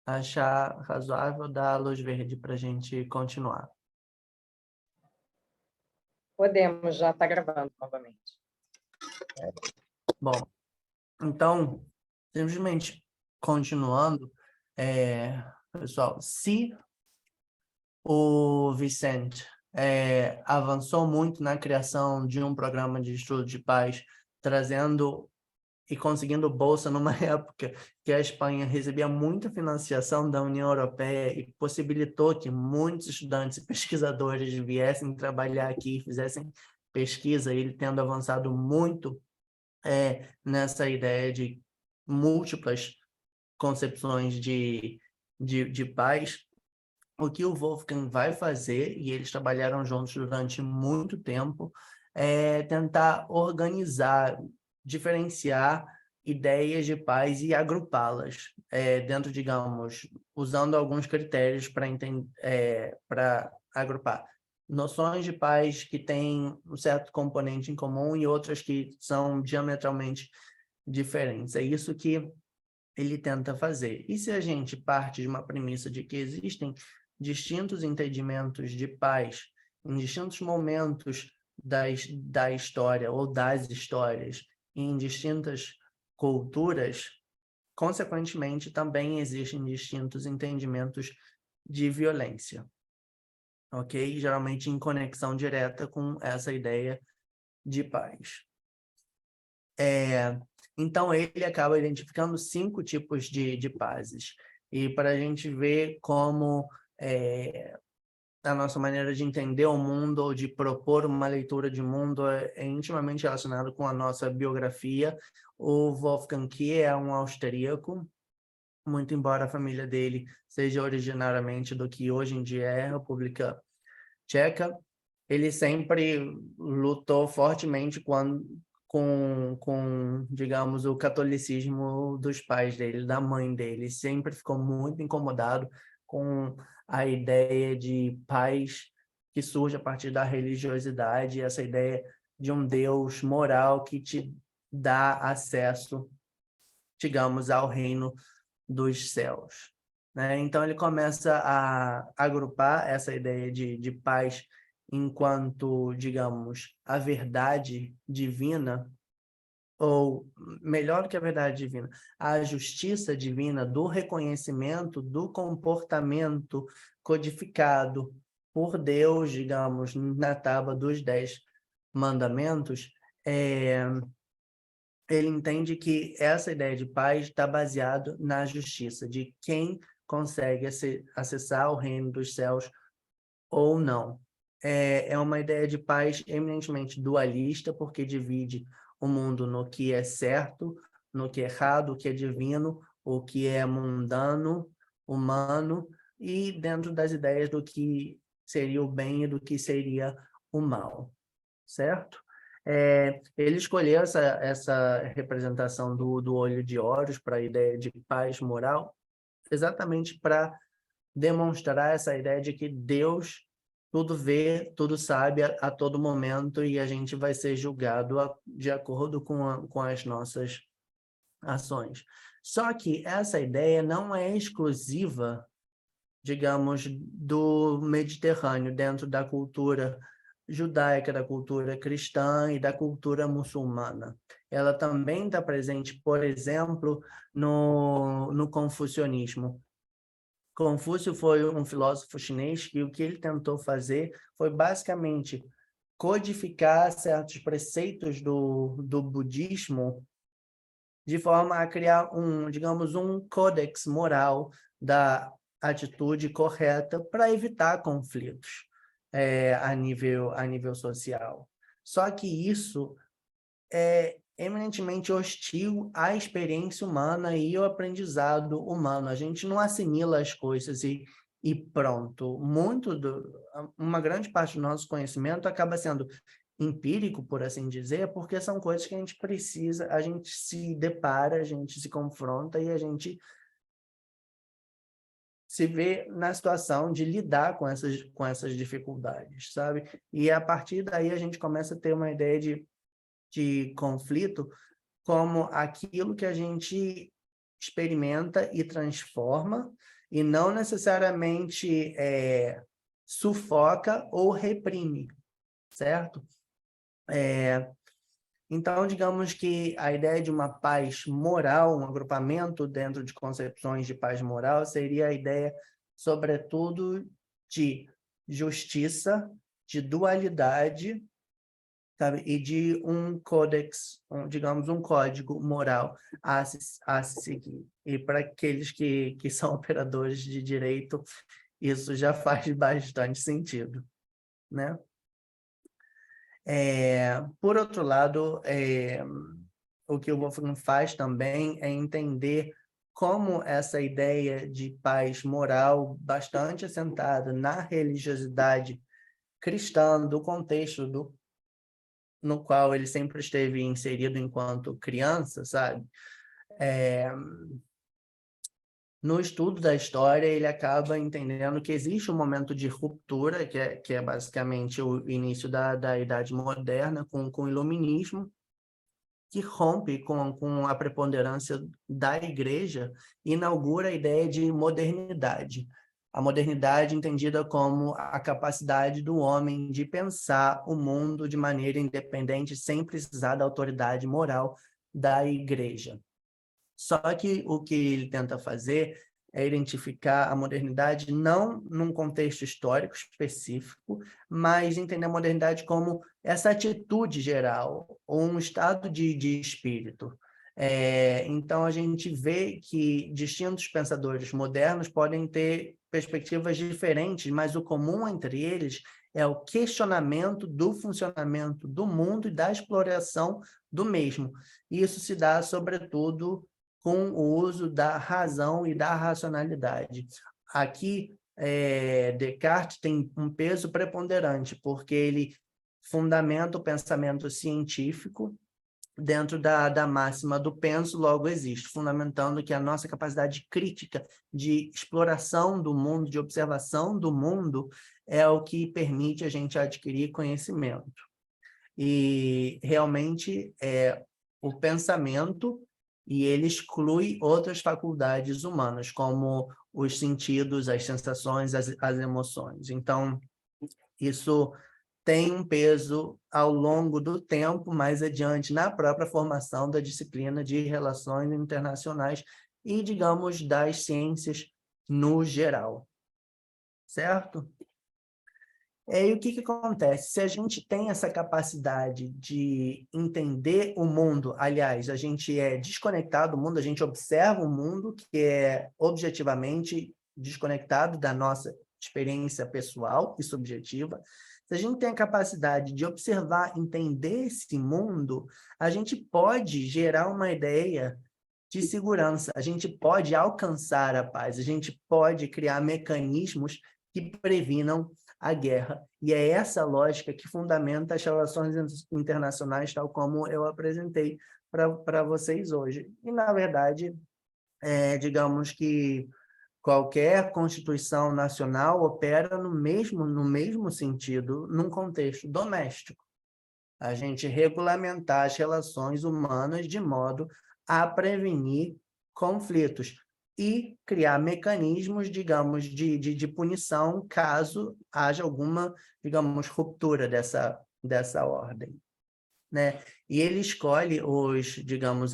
achar razoável, dá a luz verde para a gente continuar. Podemos, já está gravando novamente. Bom, então, simplesmente continuando, pessoal, se o Vicente avançou muito na criação de um programa de estudo de paz, trazendo e conseguindo bolsa numa época que a Espanha recebia muita financiação da União Europeia e possibilitou que muitos estudantes e pesquisadores viessem trabalhar aqui, fizessem pesquisa, ele tendo avançado muito nessa ideia de múltiplas concepções de paz. O que o Wolfgang vai fazer, e eles trabalharam juntos durante muito tempo, é tentar organizar, diferenciar ideias de paz e agrupá-las dentro, digamos, usando alguns critérios para agrupar noções de paz que têm um certo componente em comum e outras que são diametralmente diferentes. É isso que ele tenta fazer. E se a gente parte de uma premissa de que existem distintos entendimentos de paz em distintos momentos da história ou das histórias, em distintas culturas, consequentemente, também existem distintos entendimentos de violência. ok? Geralmente em conexão direta com essa ideia de paz. Então, ele acaba identificando 5 tipos de pazes. E para a gente ver como a nossa maneira de entender o mundo ou de propor uma leitura de mundo é intimamente relacionado com a nossa biografia. O Wolfgang Kier é um austríaco, muito embora a família dele seja originariamente do que hoje em dia é a República Tcheca, ele sempre lutou fortemente com, digamos, o catolicismo dos pais dele, da mãe dele. Sempre ficou muito incomodado com a ideia de paz que surge a partir da religiosidade, essa ideia de um Deus moral que te dá acesso, digamos, ao reino dos céus, né? Então, ele começa a agrupar essa ideia de paz enquanto, digamos, a verdade divina, ou melhor do que a verdade divina, a justiça divina do reconhecimento do comportamento codificado por Deus, digamos, na tábua dos 10 mandamentos. Ele entende que essa ideia de paz está baseada na justiça, de quem consegue acessar o reino dos céus ou não. É uma ideia de paz eminentemente dualista, porque divide o mundo no que é certo, no que é errado, o que é divino, o que é mundano, humano, e dentro das ideias do que seria o bem e do que seria o mal, certo? Ele escolheu essa representação do olho de Horus para a ideia de paz moral, exatamente para demonstrar essa ideia de que Deus tudo vê, tudo sabe a todo momento, e a gente vai ser julgado de acordo com as nossas ações. Só que essa ideia não é exclusiva, digamos, do Mediterrâneo, dentro da cultura judaica, da cultura cristã e da cultura muçulmana. Ela também está presente, por exemplo, no confucionismo. Confúcio foi um filósofo chinês que o que ele tentou fazer foi basicamente codificar certos preceitos do budismo de forma a criar digamos, um códex moral da atitude correta para evitar conflitos a nível social. Só que isso é eminentemente hostil à experiência humana e ao aprendizado humano. A gente não assimila as coisas e pronto. Uma grande parte do nosso conhecimento acaba sendo empírico, por assim dizer, porque são coisas que a gente precisa, a gente se depara, a gente se confronta e a gente se vê na situação de lidar com essas dificuldades, sabe? E a partir daí a gente começa a ter uma ideia de conflito como aquilo que a gente experimenta e transforma, e não necessariamente sufoca ou reprime, certo? Então, digamos que a ideia de uma paz moral, um agrupamento dentro de concepções de paz moral, seria a ideia, sobretudo, de justiça, de dualidade, sabe? E de um códex, digamos, um código moral a se seguir. E para aqueles que são operadores de direito, isso já faz bastante sentido, né? Por outro lado, o que o Wolfgang faz também é entender como essa ideia de paz moral bastante assentada na religiosidade cristã, do contexto no qual ele sempre esteve inserido enquanto criança, sabe? No estudo da história, ele acaba entendendo que existe um momento de ruptura, que é basicamente o início da Idade Moderna, com o Iluminismo, que rompe com a preponderância da Igreja e inaugura a ideia de modernidade. A modernidade entendida como a capacidade do homem de pensar o mundo de maneira independente, sem precisar da autoridade moral da Igreja. Só que o que ele tenta fazer é identificar a modernidade não num contexto histórico específico, mas entender a modernidade como essa atitude geral, ou um estado de espírito. Então, a gente vê que distintos pensadores modernos podem ter perspectivas diferentes, mas o comum entre eles é o questionamento do funcionamento do mundo e da exploração do mesmo. Isso se dá, sobretudo, com o uso da razão e da racionalidade. Aqui, Descartes tem um peso preponderante, porque ele fundamenta o pensamento científico dentro da máxima do penso, logo existe, fundamentando que a nossa capacidade crítica de exploração do mundo, de observação do mundo, é o que permite a gente adquirir conhecimento. E, realmente, o pensamento, e ele exclui outras faculdades humanas, como os sentidos, as sensações, as emoções. Então, isso tem um peso ao longo do tempo, mais adiante, na própria formação da disciplina de relações internacionais e, digamos, das ciências no geral. Certo? E aí, o que acontece? Se a gente tem essa capacidade de entender o mundo, aliás, a gente é desconectado do mundo, a gente observa o mundo que é objetivamente desconectado da nossa experiência pessoal e subjetiva. Se a gente tem a capacidade de observar, entender esse mundo, a gente pode gerar uma ideia de segurança, a gente pode alcançar a paz, a gente pode criar mecanismos que previnam a guerra. E é essa lógica que fundamenta as relações internacionais, tal como eu apresentei para vocês hoje. E, na verdade, digamos que qualquer Constituição Nacional opera no mesmo sentido, num contexto doméstico. A gente regulamentar as relações humanas de modo a prevenir conflitos e criar mecanismos, digamos, de punição caso haja alguma, digamos, ruptura dessa ordem, né? E ele escolhe digamos,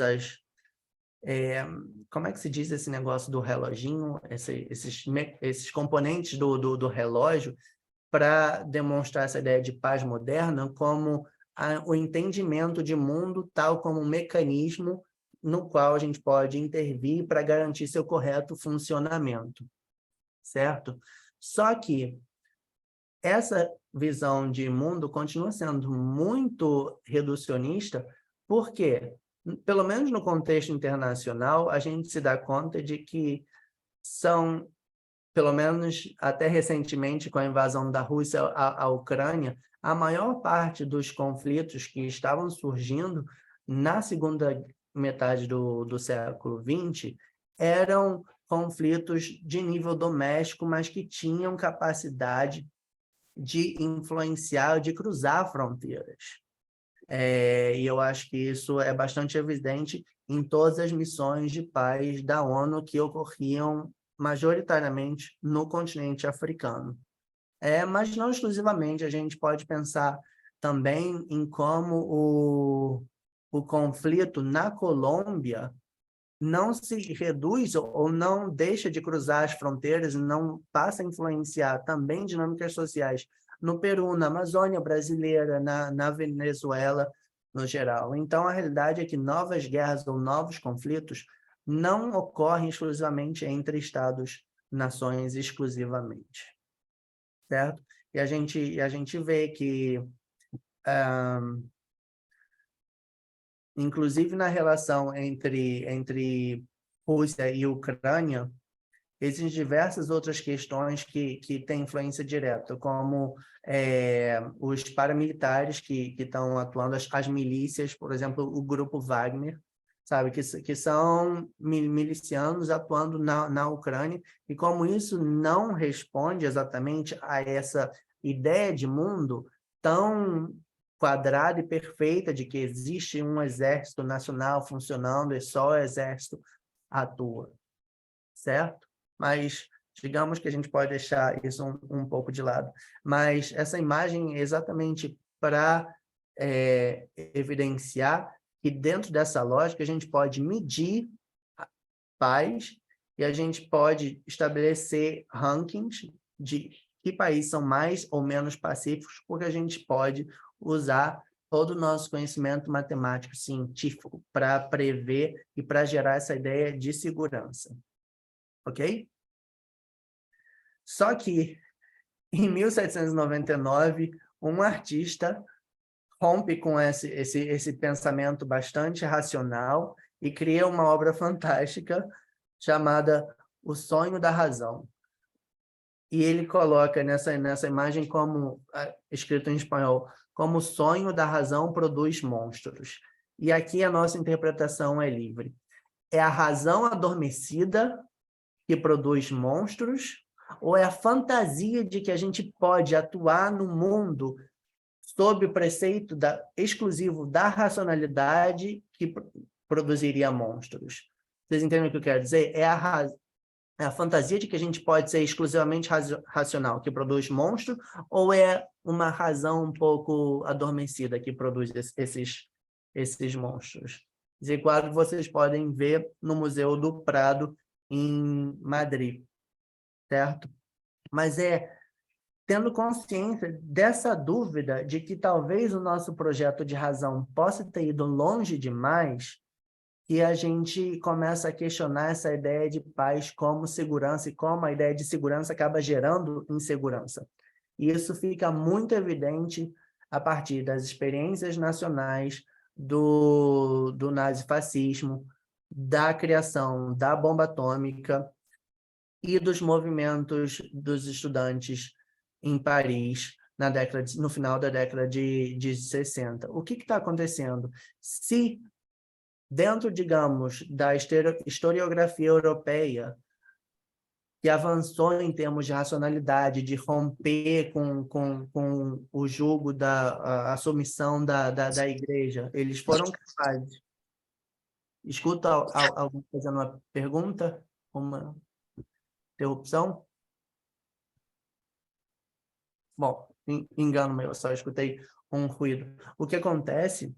como é que se diz esse negócio do reloginho, esses componentes do relógio, para demonstrar essa ideia de paz moderna como o entendimento de mundo tal como um mecanismo no qual a gente pode intervir para garantir seu correto funcionamento, certo? Só que essa visão de mundo continua sendo muito reducionista, porque, pelo menos no contexto internacional, a gente se dá conta de que são, pelo menos até recentemente, com a invasão da Rússia à Ucrânia, a maior parte dos conflitos que estavam surgindo na segunda metade do século XX eram conflitos de nível doméstico, mas que tinham capacidade de influenciar, de cruzar fronteiras. E eu acho que isso é bastante evidente em todas as missões de paz da ONU que ocorriam majoritariamente no continente africano. Mas não exclusivamente, a gente pode pensar também em como o conflito na Colômbia não se reduz ou não deixa de cruzar as fronteiras, não passa a influenciar também dinâmicas sociais no Peru, na Amazônia brasileira, na Venezuela, no geral. Então, a realidade é que novas guerras ou novos conflitos não ocorrem exclusivamente entre Estados-nações exclusivamente, certo? E a gente vê que, inclusive na relação entre Rússia e Ucrânia, existem diversas outras questões que têm influência direta, como os paramilitares que estão atuando, as milícias, por exemplo, o grupo Wagner, sabe, que são milicianos atuando na Ucrânia, e como isso não responde exatamente a essa ideia de mundo tão quadrada e perfeita de que existe um exército nacional funcionando e só o exército atua, certo? Mas digamos que a gente pode deixar isso um pouco de lado. Mas essa imagem é exatamente para evidenciar que dentro dessa lógica a gente pode medir a paz e a gente pode estabelecer rankings de que países são mais ou menos pacíficos, porque a gente pode usar todo o nosso conhecimento matemático científico para prever e para gerar essa ideia de segurança. Ok? Só que, em 1799, um artista rompe com esse pensamento bastante racional e cria uma obra fantástica chamada O Sonho da Razão. E ele coloca nessa imagem, como escrito em espanhol, como o sonho da razão produz monstros. E aqui a nossa interpretação é livre. É a razão adormecida que produz monstros, ou é a fantasia de que a gente pode atuar no mundo sob o preceito exclusivo da racionalidade que produziria monstros? Vocês entendem o que eu quero dizer? É a fantasia de que a gente pode ser exclusivamente racional, que produz monstro, ou é uma razão um pouco adormecida que produz esses monstros? Esse quadro vocês podem ver no Museu do Prado, em Madrid, certo? Mas tendo consciência dessa dúvida de que talvez o nosso projeto de razão possa ter ido longe demais, que a gente começa a questionar essa ideia de paz como segurança e como a ideia de segurança acaba gerando insegurança. E isso fica muito evidente a partir das experiências nacionais do nazifascismo, da criação da bomba atômica e dos movimentos dos estudantes em Paris no final da década de 60. O que está acontecendo? Se dentro, digamos, da historiografia europeia, que avançou em termos de racionalidade, de romper com o jugo a submissão da igreja, eles foram capazes. Escuta alguém fazendo uma pergunta? Uma interrupção? Bom, engano meu, só escutei um ruído. O que acontece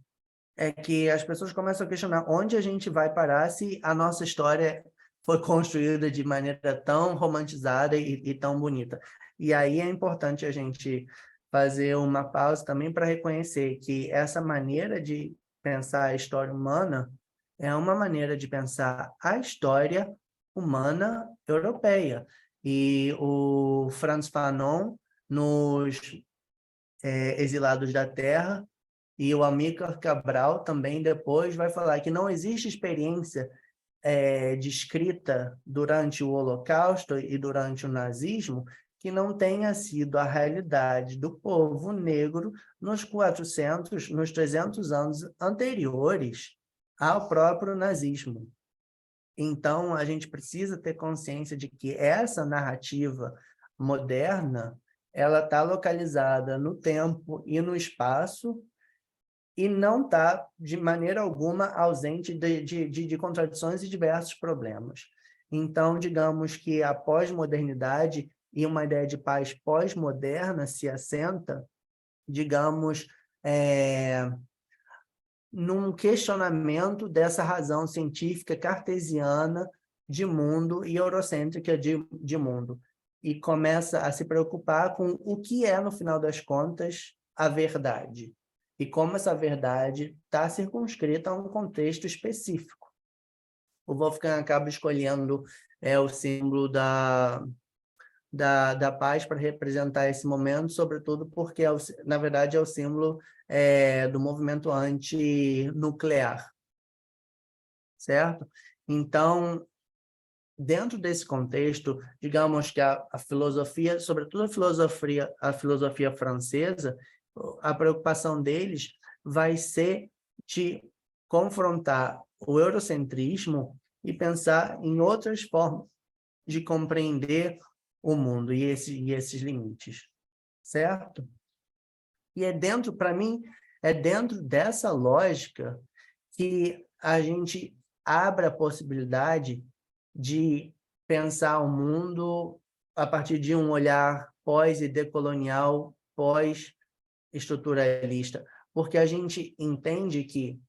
é que as pessoas começam a questionar onde a gente vai parar se a nossa história foi construída de maneira tão romantizada e tão bonita. E aí é importante a gente fazer uma pausa também para reconhecer que essa maneira de pensar a história humana é uma maneira de pensar a história humana europeia. E o Frantz Fanon, nos Exilados da Terra, e o Amílcar Cabral também depois vai falar que não existe experiência descrita durante o Holocausto e durante o nazismo que não tenha sido a realidade do povo negro nos 300 anos anteriores ao próprio nazismo. Então, a gente precisa ter consciência de que essa narrativa moderna ela está localizada no tempo e no espaço, e não está, de maneira alguma, ausente de contradições e diversos problemas. Então, digamos que a pós-modernidade e uma ideia de paz pós-moderna se assenta, digamos, num questionamento dessa razão científica cartesiana de mundo e eurocêntrica de mundo, e começa a se preocupar com o que é, no final das contas, a verdade. E como essa verdade está circunscrita a um contexto específico. O Wolfgang acaba escolhendo o símbolo da paz para representar esse momento, sobretudo porque, na verdade, é o símbolo do movimento antinuclear, certo? Então, dentro desse contexto, digamos que a filosofia, sobretudo a filosofia francesa, a preocupação deles vai ser de confrontar o eurocentrismo e pensar em outras formas de compreender o mundo e esses limites, certo? E para mim, é dentro dessa lógica que a gente abre a possibilidade de pensar o mundo a partir de um olhar pós e decolonial, pós-estruturalista, porque a gente entende que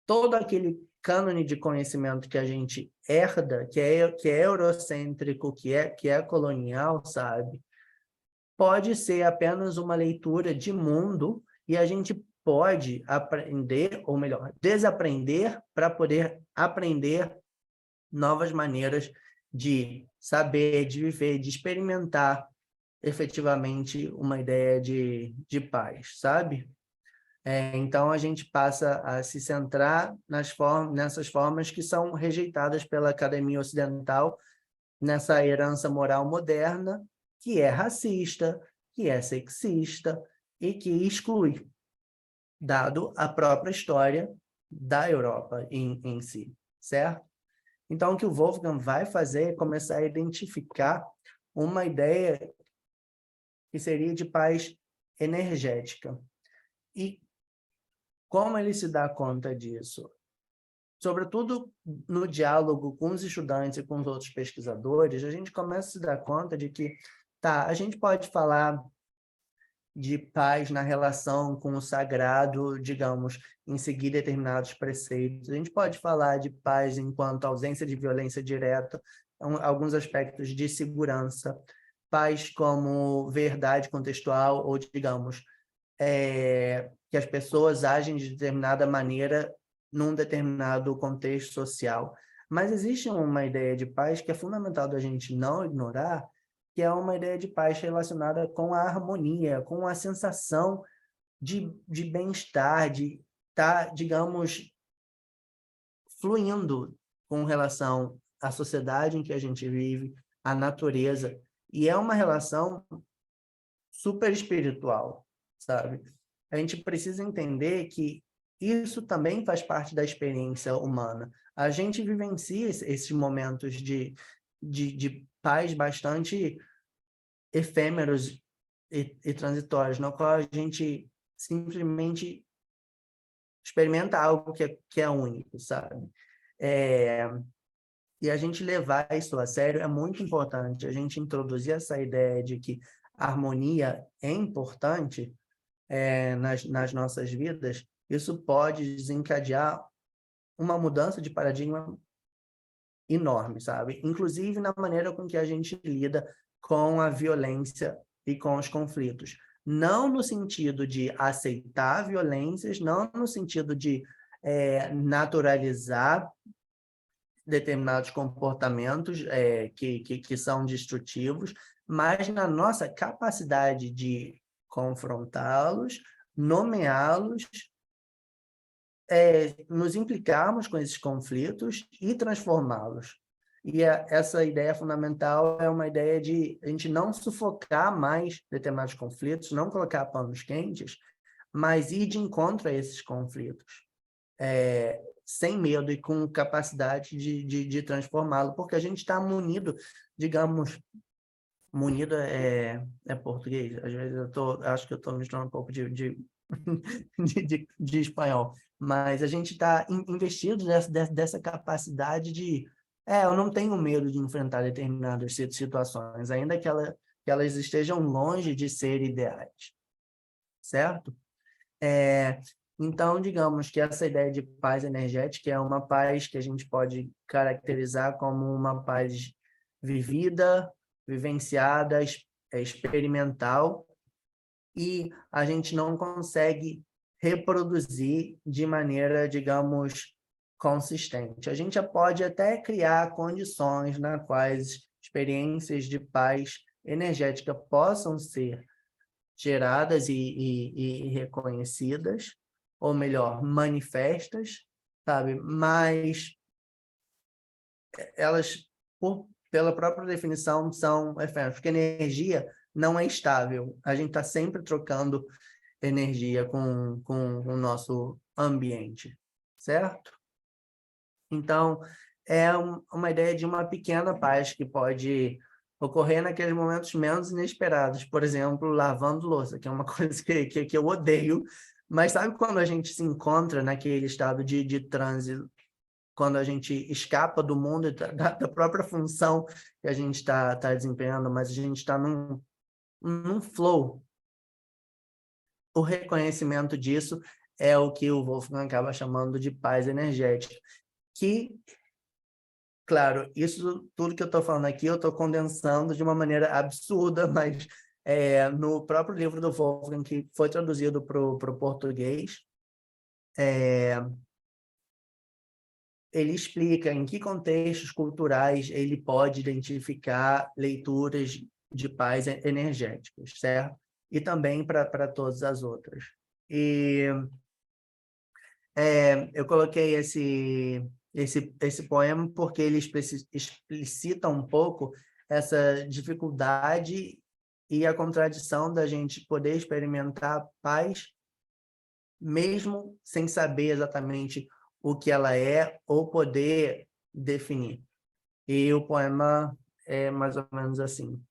todo aquele cânone de conhecimento que a gente herda, que é eurocêntrico, que é colonial, sabe? Pode ser apenas uma leitura de mundo e a gente pode aprender, ou melhor, desaprender para poder aprender novas maneiras de saber, de viver, de experimentar efetivamente uma ideia de paz, sabe? Então, a gente passa a se centrar nessas formas que são rejeitadas pela academia ocidental, nessa herança moral moderna, que é racista, que é sexista e que exclui, dado a própria história da Europa em si, certo? Então, o que o Wolfgang vai fazer é começar a identificar uma ideia que seria de paz energética. E como ele se dá conta disso? Sobretudo no diálogo com os estudantes e com os outros pesquisadores, a gente começa a se dar conta de que, a gente pode falar de paz na relação com o sagrado, digamos, em seguir determinados preceitos. A gente pode falar de paz enquanto ausência de violência direta, alguns aspectos de segurança, paz como verdade contextual, ou, digamos, que as pessoas agem de determinada maneira num determinado contexto social. Mas existe uma ideia de paz que é fundamental da gente não ignorar, que é uma ideia de paz relacionada com a harmonia, com a sensação de bem-estar, de estar, digamos, fluindo com relação à sociedade em que a gente vive, à natureza. E é uma relação super espiritual, sabe? A gente precisa entender que isso também faz parte da experiência humana. A gente vivencia esses momentos de paz bastante efêmeros e transitórios, no qual a gente simplesmente experimenta algo que é único, sabe? E a gente levar isso a sério é muito importante. A gente introduzir essa ideia de que a harmonia é importante nas nossas vidas, isso pode desencadear uma mudança de paradigma enorme, sabe? Inclusive na maneira com que a gente lida com a violência e com os conflitos. Não no sentido de aceitar violências, não no sentido de naturalizar determinados comportamentos que são destrutivos, mas na nossa capacidade de confrontá-los, nomeá-los, nos implicarmos com esses conflitos e transformá-los. E essa ideia fundamental é uma ideia de a gente não sufocar mais determinados conflitos, não colocar panos quentes, mas ir de encontro a esses conflitos, sem medo e com capacidade de transformá-lo, porque a gente está munido, digamos, munido é português, às vezes acho que eu estou misturando um pouco de espanhol, mas a gente está investido dessa capacidade eu não tenho medo de enfrentar determinadas situações, ainda que elas estejam longe de ser ideais, certo? Então, digamos que essa ideia de paz energética é uma paz que a gente pode caracterizar como uma paz vivida, vivenciada, experimental, e a gente não consegue reproduzir de maneira, digamos, consistente. A gente pode até criar condições nas quais experiências de paz energética possam ser geradas e reconhecidas, ou melhor, manifestas, sabe? Mas elas, pela própria definição, são efêmeras, porque energia não é estável. A gente está sempre trocando energia com o nosso ambiente, certo? Então, é uma ideia de uma pequena paz que pode ocorrer naqueles momentos menos inesperados. Por exemplo, lavando louça, que é uma coisa que eu odeio. Mas sabe quando a gente se encontra naquele estado de transe, quando a gente escapa do mundo e da própria função que a gente está desempenhando, mas a gente está num flow? O reconhecimento disso é o que o Wolfgang acaba chamando de paz energética. que, claro, isso tudo que eu estou falando aqui, eu estou condensando de uma maneira absurda, mas no próprio livro do Wolfgang, que foi traduzido para o português, ele explica em que contextos culturais ele pode identificar leituras de pais energéticos, certo? E também para todas as outras. E eu coloquei esse poema porque ele explicita um pouco essa dificuldade e a contradição da gente poder experimentar paz mesmo sem saber exatamente o que ela é ou poder definir. E o poema é mais ou menos assim.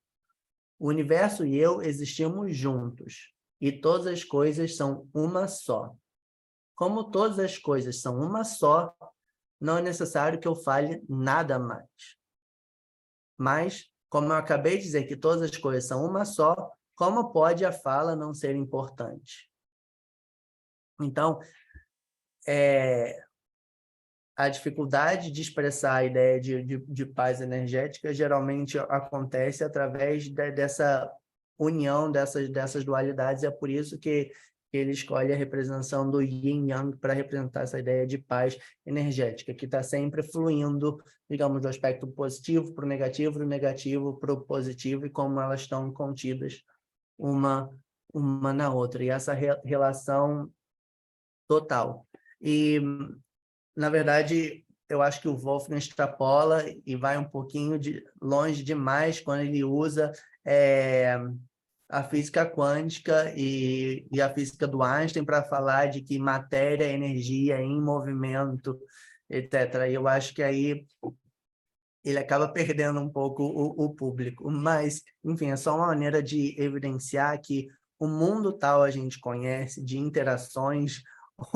O universo e eu existimos juntos, e todas as coisas são uma só. Como todas as coisas são uma só, não é necessário que eu fale nada mais. Mas, como eu acabei de dizer que todas as coisas são uma só, como pode a fala não ser importante? Então, a dificuldade de expressar a ideia de paz energética geralmente acontece através dessa união dessas dualidades. É por isso que ele escolhe a representação do yin e yang para representar essa ideia de paz energética, que está sempre fluindo, digamos, do aspecto positivo para o negativo, do negativo para o positivo, e como elas estão contidas uma na outra. E essa relação total. E na verdade, eu acho que o Wolfgang extrapola e vai um pouquinho longe demais quando ele usa a física quântica e a física do Einstein para falar de que matéria é energia em movimento, etc. E eu acho que aí ele acaba perdendo um pouco o público. Mas, enfim, é só uma maneira de evidenciar que o mundo tal a gente conhece, de interações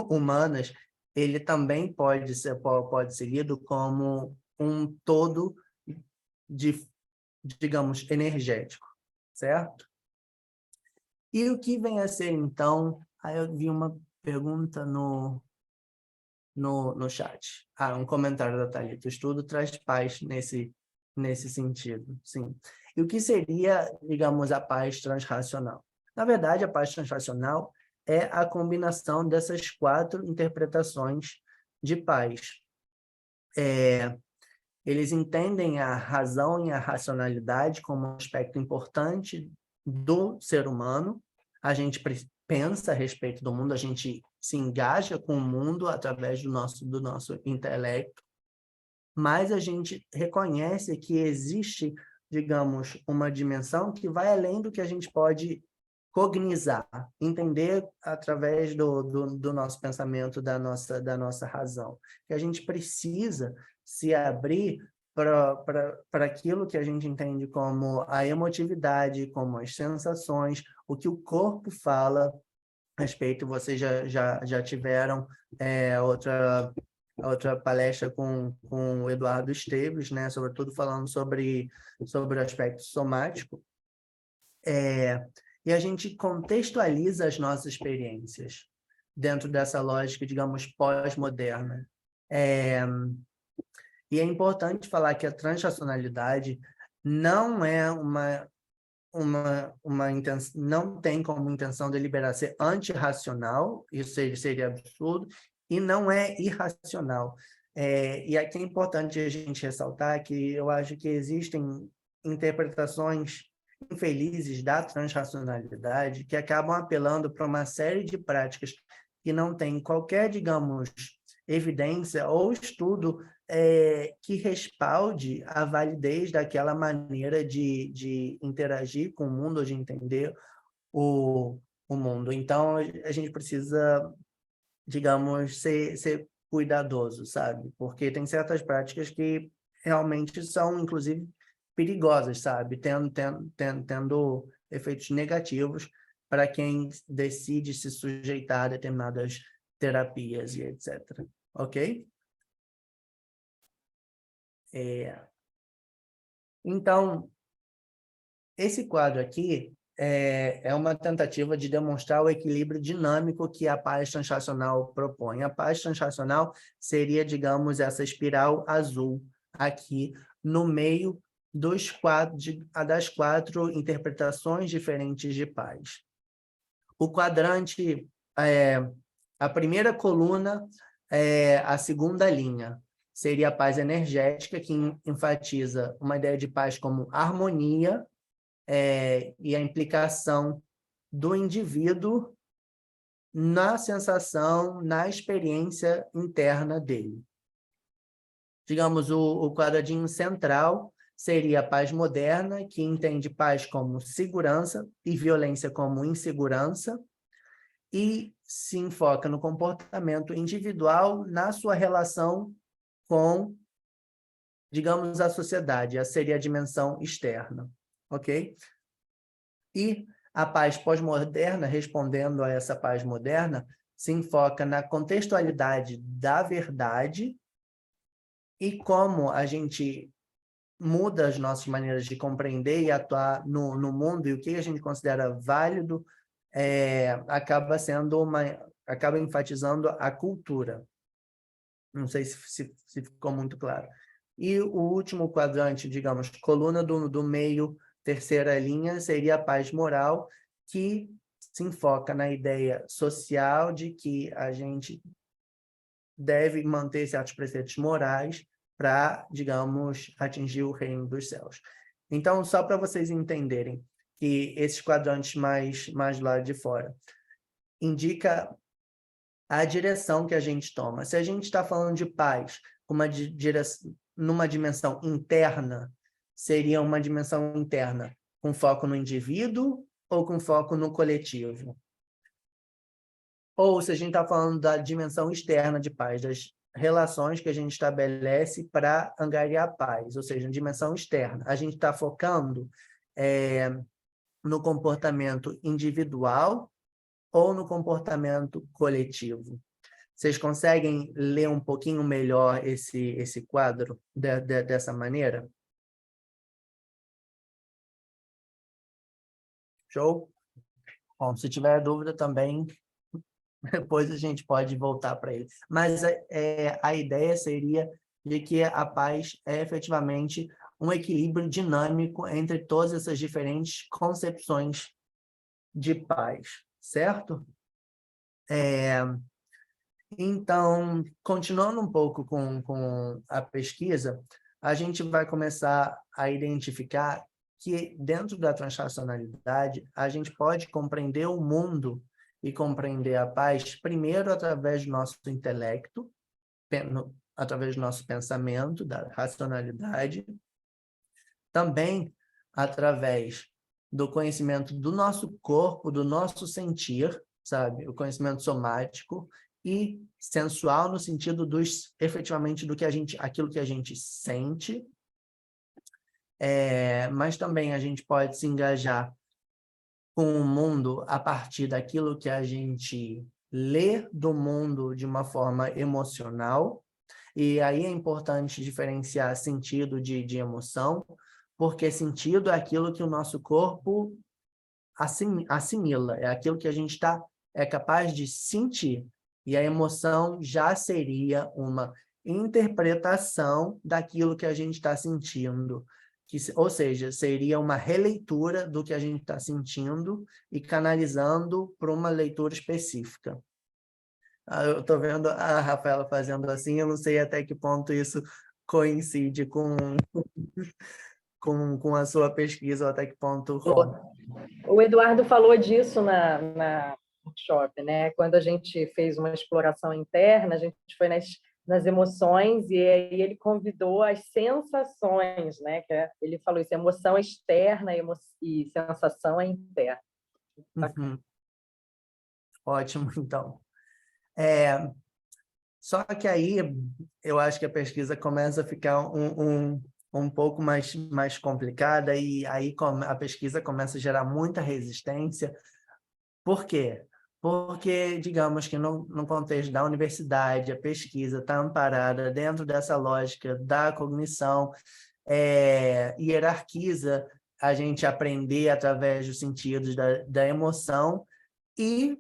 humanas, ele também pode ser lido como um todo digamos, energético, certo? E o que vem a ser, então... Aí eu vi uma pergunta no chat. Um comentário da Thalita. O estudo traz paz nesse sentido, sim. E o que seria, digamos, a paz transracional? Na verdade, a paz transracional é a combinação dessas 4 interpretações de paz. Eles entendem a razão e a racionalidade como um aspecto importante do ser humano. A gente pensa a respeito do mundo, a gente se engaja com o mundo através do nosso intelecto, mas a gente reconhece que existe, digamos, uma dimensão que vai além do que a gente pode cognizar, entender através do nosso pensamento, da nossa razão. Que a gente precisa se abrir para aquilo que a gente entende como a emotividade, como as sensações, o que o corpo fala a respeito. Vocês já tiveram outra palestra com o Eduardo Esteves, né, sobretudo falando sobre o aspecto somático. E a gente contextualiza as nossas experiências dentro dessa lógica, digamos, pós-moderna. E é importante falar que a transracionalidade não é uma intenção, não tem como intenção deliberar ser antirracional, isso seria absurdo, e não é irracional. E aqui é importante a gente ressaltar que eu acho que existem interpretações infelizes da transracionalidade que acabam apelando para uma série de práticas que não têm qualquer, digamos, evidência ou estudo que respalde a validez daquela maneira de interagir com o mundo, ou de entender o mundo. Então, a gente precisa, digamos, ser cuidadoso, sabe? Porque tem certas práticas que realmente são, inclusive, perigosas, sabe? Tendo efeitos negativos para quem decide se sujeitar a determinadas terapias e etc. Ok? Então, esse quadro aqui é uma tentativa de demonstrar o equilíbrio dinâmico que a paz translacional propõe. A paz translacional seria, digamos, essa espiral azul aqui no meio das 4 interpretações diferentes de paz. O quadrante, a primeira coluna, a segunda linha, seria a paz energética, que enfatiza uma ideia de paz como harmonia, e a implicação do indivíduo na sensação, na experiência interna dele. Digamos, o quadradinho central seria a paz moderna, que entende paz como segurança e violência como insegurança, e se enfoca no comportamento individual na sua relação com, digamos, a sociedade. Essa seria a dimensão externa, ok? E a paz pós-moderna, respondendo a essa paz moderna, se enfoca na contextualidade da verdade e como a gente muda as nossas maneiras de compreender e atuar no mundo, e o que a gente considera válido acaba enfatizando a cultura. Não sei se ficou muito claro. E o último quadrante, digamos, coluna do meio, terceira linha, seria a paz moral, que se enfoca na ideia social de que a gente deve manter certos preceitos morais para, digamos, atingir o reino dos céus. Então, só para vocês entenderem que esses quadrantes mais do lado de fora indica a direção que a gente toma. Se a gente está falando de paz numa dimensão interna, seria uma dimensão interna com foco no indivíduo ou com foco no coletivo? Ou se a gente está falando da dimensão externa de paz, das relações que a gente estabelece para angariar paz, ou seja, dimensão externa. A gente está focando no comportamento individual ou no comportamento coletivo? Vocês conseguem ler um pouquinho melhor esse quadro dessa maneira? Show? Bom, se tiver dúvida também, depois a gente pode voltar para ele. Mas a ideia seria de que a paz é efetivamente um equilíbrio dinâmico entre todas essas diferentes concepções de paz, certo? Então, continuando um pouco com a pesquisa, a gente vai começar a identificar que dentro da translacionalidade, a gente pode compreender o mundo e compreender a paz primeiro através do nosso intelecto, através do nosso pensamento, da racionalidade, também através do conhecimento do nosso corpo, do nosso sentir, sabe? O conhecimento somático e sensual no sentido efetivamente aquilo que a gente sente, mas também a gente pode se engajar com o mundo a partir daquilo que a gente lê do mundo de uma forma emocional, e aí é importante diferenciar sentido de emoção, porque sentido é aquilo que o nosso corpo assimila, é aquilo que a gente é capaz de sentir, e a emoção já seria uma interpretação daquilo que a gente está sentindo, ou seja, seria uma releitura do que a gente está sentindo e canalizando para uma leitura específica. Eu estou vendo a Rafaela fazendo assim, eu não sei até que ponto isso coincide com a sua pesquisa, ou até que ponto rola. O Eduardo falou disso na workshop, né? Quando a gente fez uma exploração interna, a gente foi nas emoções, e aí ele convidou as sensações, né? Ele falou isso, emoção externa e sensação é interna. Uhum. Ótimo, então. Só que aí eu acho que a pesquisa começa a ficar um pouco mais complicada, e aí a pesquisa começa a gerar muita resistência. Por quê? Porque, digamos que no contexto da universidade, a pesquisa está amparada dentro dessa lógica da cognição, hierarquiza a gente aprender através dos sentidos da emoção e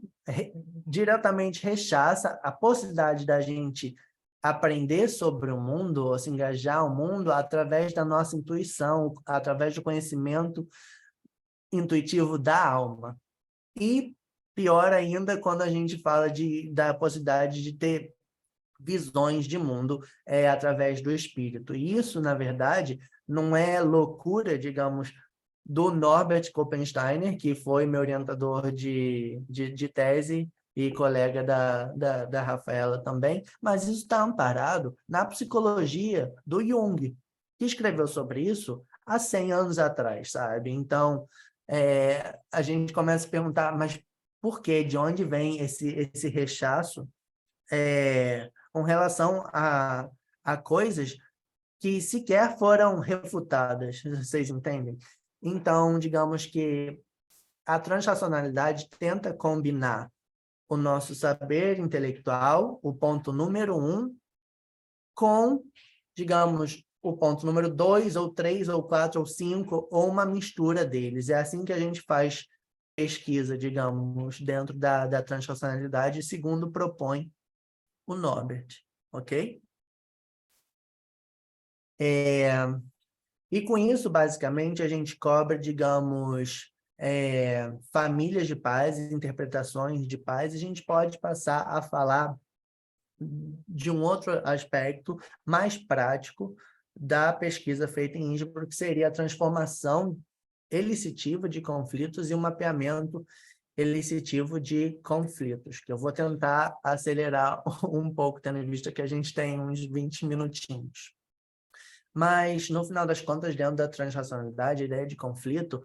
diretamente rechaça a possibilidade da gente aprender sobre o mundo, ou se engajar o mundo através da nossa intuição, através do conhecimento intuitivo da alma. E pior ainda quando a gente fala da possibilidade de ter visões de mundo através do espírito. E isso, na verdade, não é loucura, digamos, do Norbert Koppensteiner, que foi meu orientador de tese e colega da Rafaela também, mas isso está amparado na psicologia do Jung, que escreveu sobre isso há 100 anos atrás, sabe? Então, a gente começa a perguntar, mas por quê? De onde vem esse rechaço com relação a coisas que sequer foram refutadas, vocês entendem? Então, digamos que a transracionalidade tenta combinar o nosso saber intelectual, o ponto número 1, com, digamos, o ponto número 2, ou 3, ou 4, ou 5, ou uma mistura deles. É assim que a gente faz pesquisa, digamos, dentro da transracionalidade, segundo propõe o Norbert, ok? E com isso, basicamente, a gente cobra, digamos, famílias de paz, interpretações de paz, e a gente pode passar a falar de um outro aspecto mais prático da pesquisa feita em Innsbruck, que seria a transformação elicitiva de conflitos e o mapeamento elicitivo de conflitos, que eu vou tentar acelerar um pouco, tendo em vista que a gente tem uns 20 minutinhos. Mas, no final das contas, dentro da transracionalidade, a ideia de conflito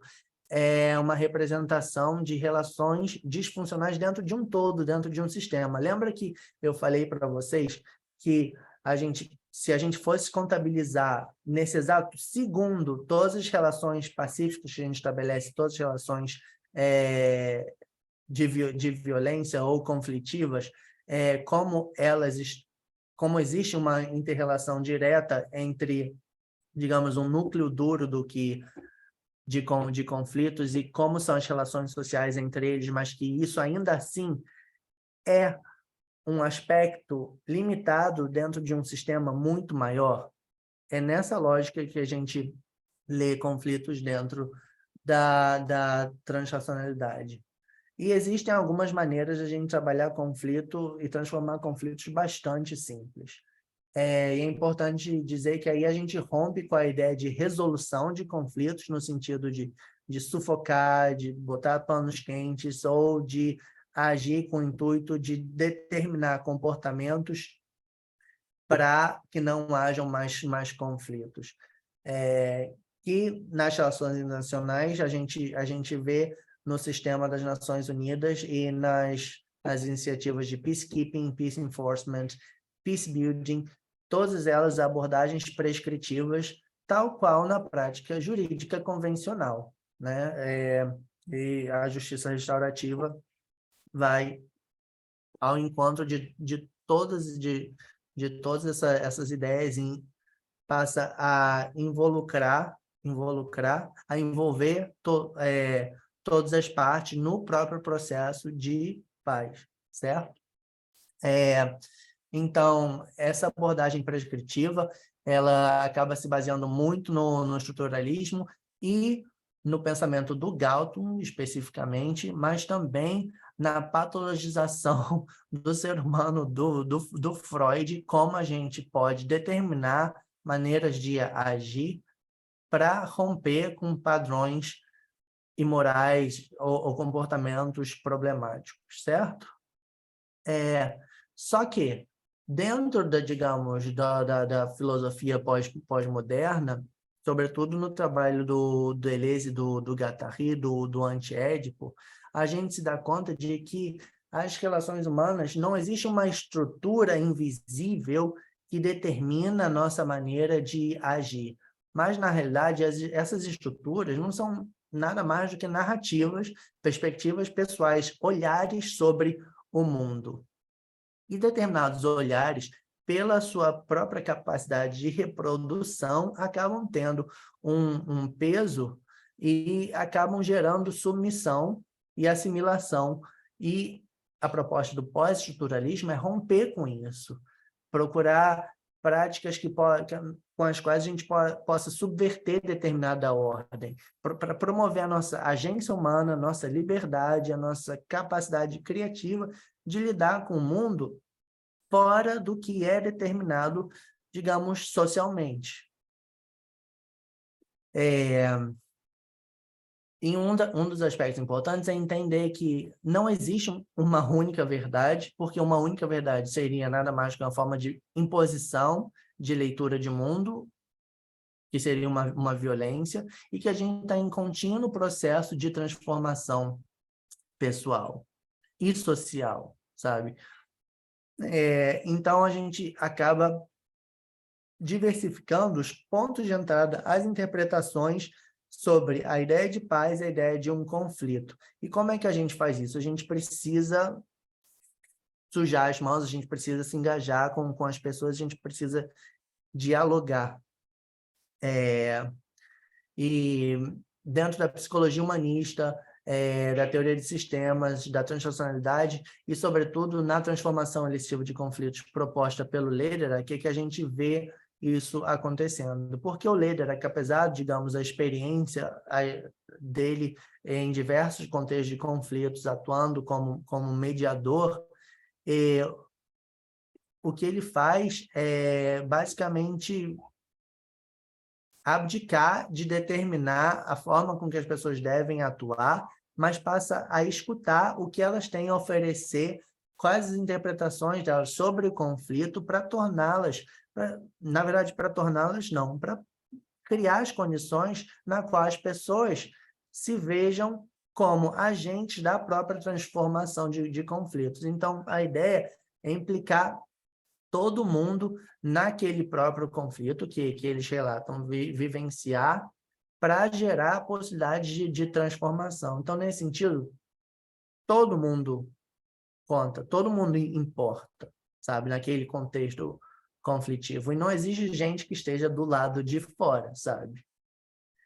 é uma representação de relações disfuncionais dentro de um todo, dentro de um sistema. Lembra que eu falei para vocês que se a gente fosse contabilizar nesse exato segundo todas as relações pacíficas que a gente estabelece, todas as relações de violência ou conflitivas, como existe uma inter-relação direta entre, digamos, um núcleo duro de conflitos e como são as relações sociais entre eles, mas que isso ainda assim é um aspecto limitado dentro de um sistema muito maior. É nessa lógica que a gente lê conflitos dentro da transracionalidade. E existem algumas maneiras de a gente trabalhar conflito e transformar conflitos bastante simples. E é importante dizer que aí a gente rompe com a ideia de resolução de conflitos, no sentido de sufocar, de botar panos quentes, ou de agir com o intuito de determinar comportamentos para que não hajam mais conflitos. Que nas relações internacionais a gente vê no sistema das Nações Unidas e nas iniciativas de peacekeeping, peace enforcement, peace building, todas elas abordagens prescritivas, tal qual na prática jurídica convencional, né? E a justiça restaurativa vai ao encontro de todas essas ideias e passa a envolver todas as partes no próprio processo de paz, certo? Então, essa abordagem prescritiva, ela acaba se baseando muito no estruturalismo e no pensamento do Galton, especificamente, mas também na patologização do ser humano, do Freud, como a gente pode determinar maneiras de agir para romper com padrões imorais ou comportamentos problemáticos, certo? Só que, dentro digamos, da filosofia pós-moderna, sobretudo no trabalho do Deleuze, do Guattari, do anti-Édipo, a gente se dá conta de que as relações humanas não existe uma estrutura invisível que determina a nossa maneira de agir. Mas, na realidade, essas estruturas não são nada mais do que narrativas, perspectivas pessoais, olhares sobre o mundo. E determinados olhares, pela sua própria capacidade de reprodução, acabam tendo um peso e acabam gerando submissão e assimilação. E a proposta do pós-estruturalismo é romper com isso, procurar práticas com as quais a gente possa subverter determinada ordem, para promover a nossa agência humana, a nossa liberdade, a nossa capacidade criativa de lidar com o mundo fora do que é determinado, digamos, socialmente. E um dos aspectos importantes é entender que não existe uma única verdade, porque uma única verdade seria nada mais que uma forma de imposição de leitura de mundo, que seria uma violência, e que a gente está em contínuo processo de transformação pessoal e social, sabe? Então, a gente acaba diversificando os pontos de entrada, as interpretações sobre a ideia de paz e a ideia de um conflito. E como é que a gente faz isso? A gente precisa sujar as mãos, a gente precisa se engajar com as pessoas, a gente precisa dialogar. E dentro da psicologia humanista, da teoria de sistemas, da transnacionalidade e, sobretudo, na transformação elistiva de conflitos proposta pelo Lederer, que a gente vê isso acontecendo. Porque o Lederer, que apesar, digamos, a experiência dele em diversos contextos de conflitos, atuando como mediador, o que ele faz é, basicamente, abdicar de determinar a forma com que as pessoas devem atuar, mas passa a escutar o que elas têm a oferecer, quais as interpretações delas sobre o conflito, para torná-las, na verdade, para torná-las não, para criar as condições na quais as pessoas se vejam como agentes da própria transformação de conflitos. Então, a ideia é implicar todo mundo naquele próprio conflito que eles relatam vivenciar, para gerar a possibilidade de transformação. Então, nesse sentido, todo mundo conta, todo mundo importa, sabe, naquele contexto conflitivo. E não existe gente que esteja do lado de fora, sabe?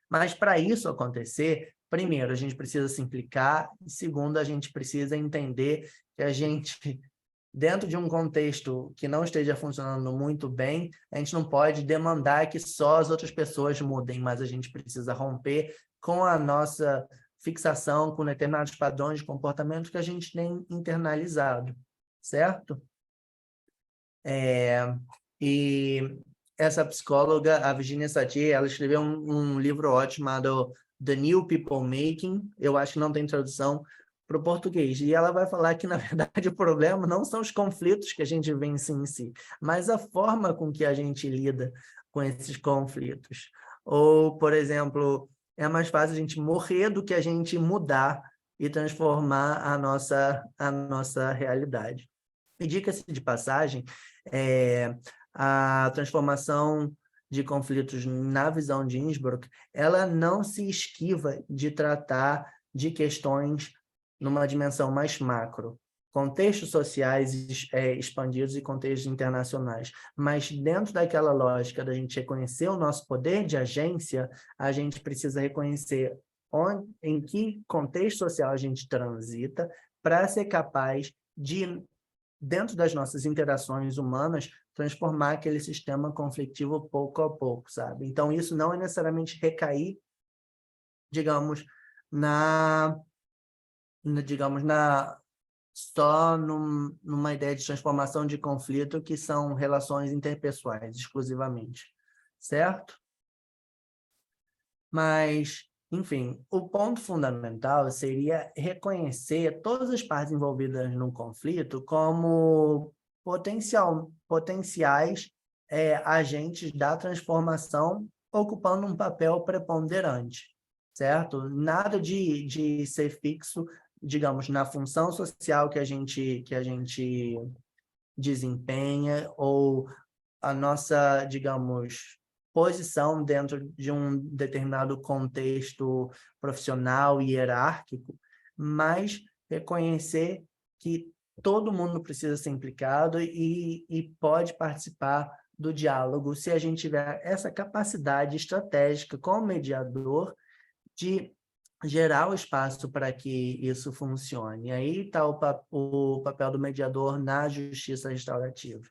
Mas, para isso acontecer, primeiro, a gente precisa se implicar, e segundo, a gente precisa entender que a gente, dentro de um contexto que não esteja funcionando muito bem, a gente não pode demandar que só as outras pessoas mudem, mas a gente precisa romper com a nossa fixação, com determinados padrões de comportamento que a gente tem internalizado, certo? E essa psicóloga, a Virginia Satir, ela escreveu um livro ótimo chamado The New People Making, eu acho que não tem tradução para o português, e ela vai falar que, na verdade, o problema não são os conflitos que a gente vence em si, mas a forma com que a gente lida com esses conflitos. Ou, por exemplo, é mais fácil a gente morrer do que a gente mudar e transformar a nossa realidade. E dica-se de passagem, a transformação de conflitos na visão de Innsbruck, ela não se esquiva de tratar de questões numa dimensão mais macro, contextos sociais expandidos e contextos internacionais. Mas dentro daquela lógica da gente reconhecer o nosso poder de agência, a gente precisa reconhecer em que contexto social a gente transita para ser capaz de, dentro das nossas interações humanas, transformar aquele sistema conflitivo pouco a pouco, sabe? Então, isso não é necessariamente recair, digamos, só numa ideia de transformação de conflito, que são relações interpessoais, exclusivamente, certo? Mas, enfim, o ponto fundamental seria reconhecer todas as partes envolvidas no conflito como potenciais agentes da transformação, ocupando um papel preponderante, certo? Nada de ser fixo, digamos, na função social que a gente desempenha, ou a nossa, digamos, posição dentro de um determinado contexto profissional e hierárquico, mas reconhecer que todo mundo precisa ser implicado e pode participar do diálogo se a gente tiver essa capacidade estratégica como mediador de gerar o espaço para que isso funcione. E aí está o papel do mediador na justiça restaurativa,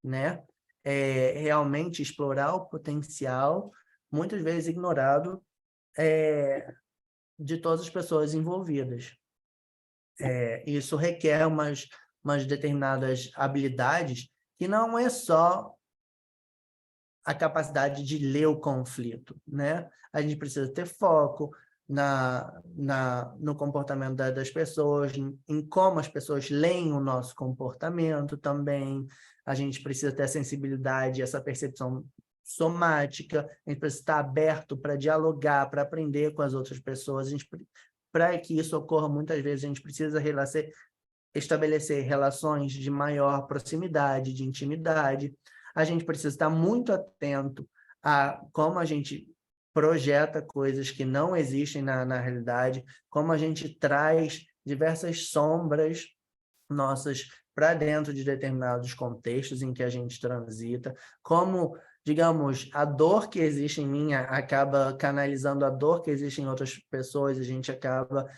né? Realmente explorar o potencial, muitas vezes ignorado, de todas as pessoas envolvidas. Isso requer umas determinadas habilidades que não é só a capacidade de ler o conflito, né? A gente precisa ter foco no comportamento das pessoas, em como as pessoas leem o nosso comportamento também. A gente precisa ter a sensibilidade, essa percepção somática, a gente precisa estar aberto para dialogar, para aprender com as outras pessoas. Para que isso ocorra, muitas vezes a gente precisa estabelecer relações de maior proximidade, de intimidade. A gente precisa estar muito atento a como a gente projeta coisas que não existem na realidade, como a gente traz diversas sombras nossas para dentro de determinados contextos em que a gente transita, como, digamos, a dor que existe em mim acaba canalizando a dor que existe em outras pessoas, a gente acaba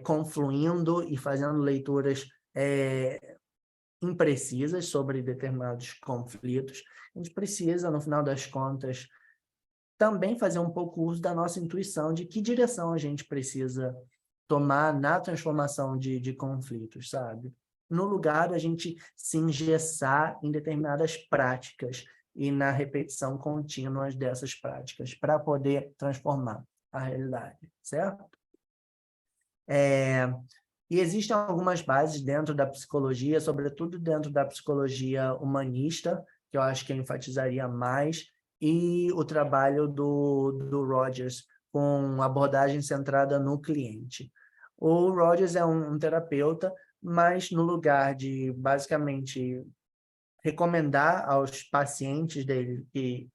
confluindo e fazendo leituras imprecisas sobre determinados conflitos. A gente precisa, no final das contas, também fazer um pouco uso da nossa intuição de que direção a gente precisa tomar na transformação de conflitos, sabe? No lugar da gente se engessar em determinadas práticas e na repetição contínua dessas práticas para poder transformar a realidade, certo? E existem algumas bases dentro da psicologia, sobretudo dentro da psicologia humanista, que eu acho que eu enfatizaria mais, e o trabalho do Rogers, com abordagem centrada no cliente. O Rogers é um terapeuta, mas no lugar de, basicamente, recomendar aos pacientes dele que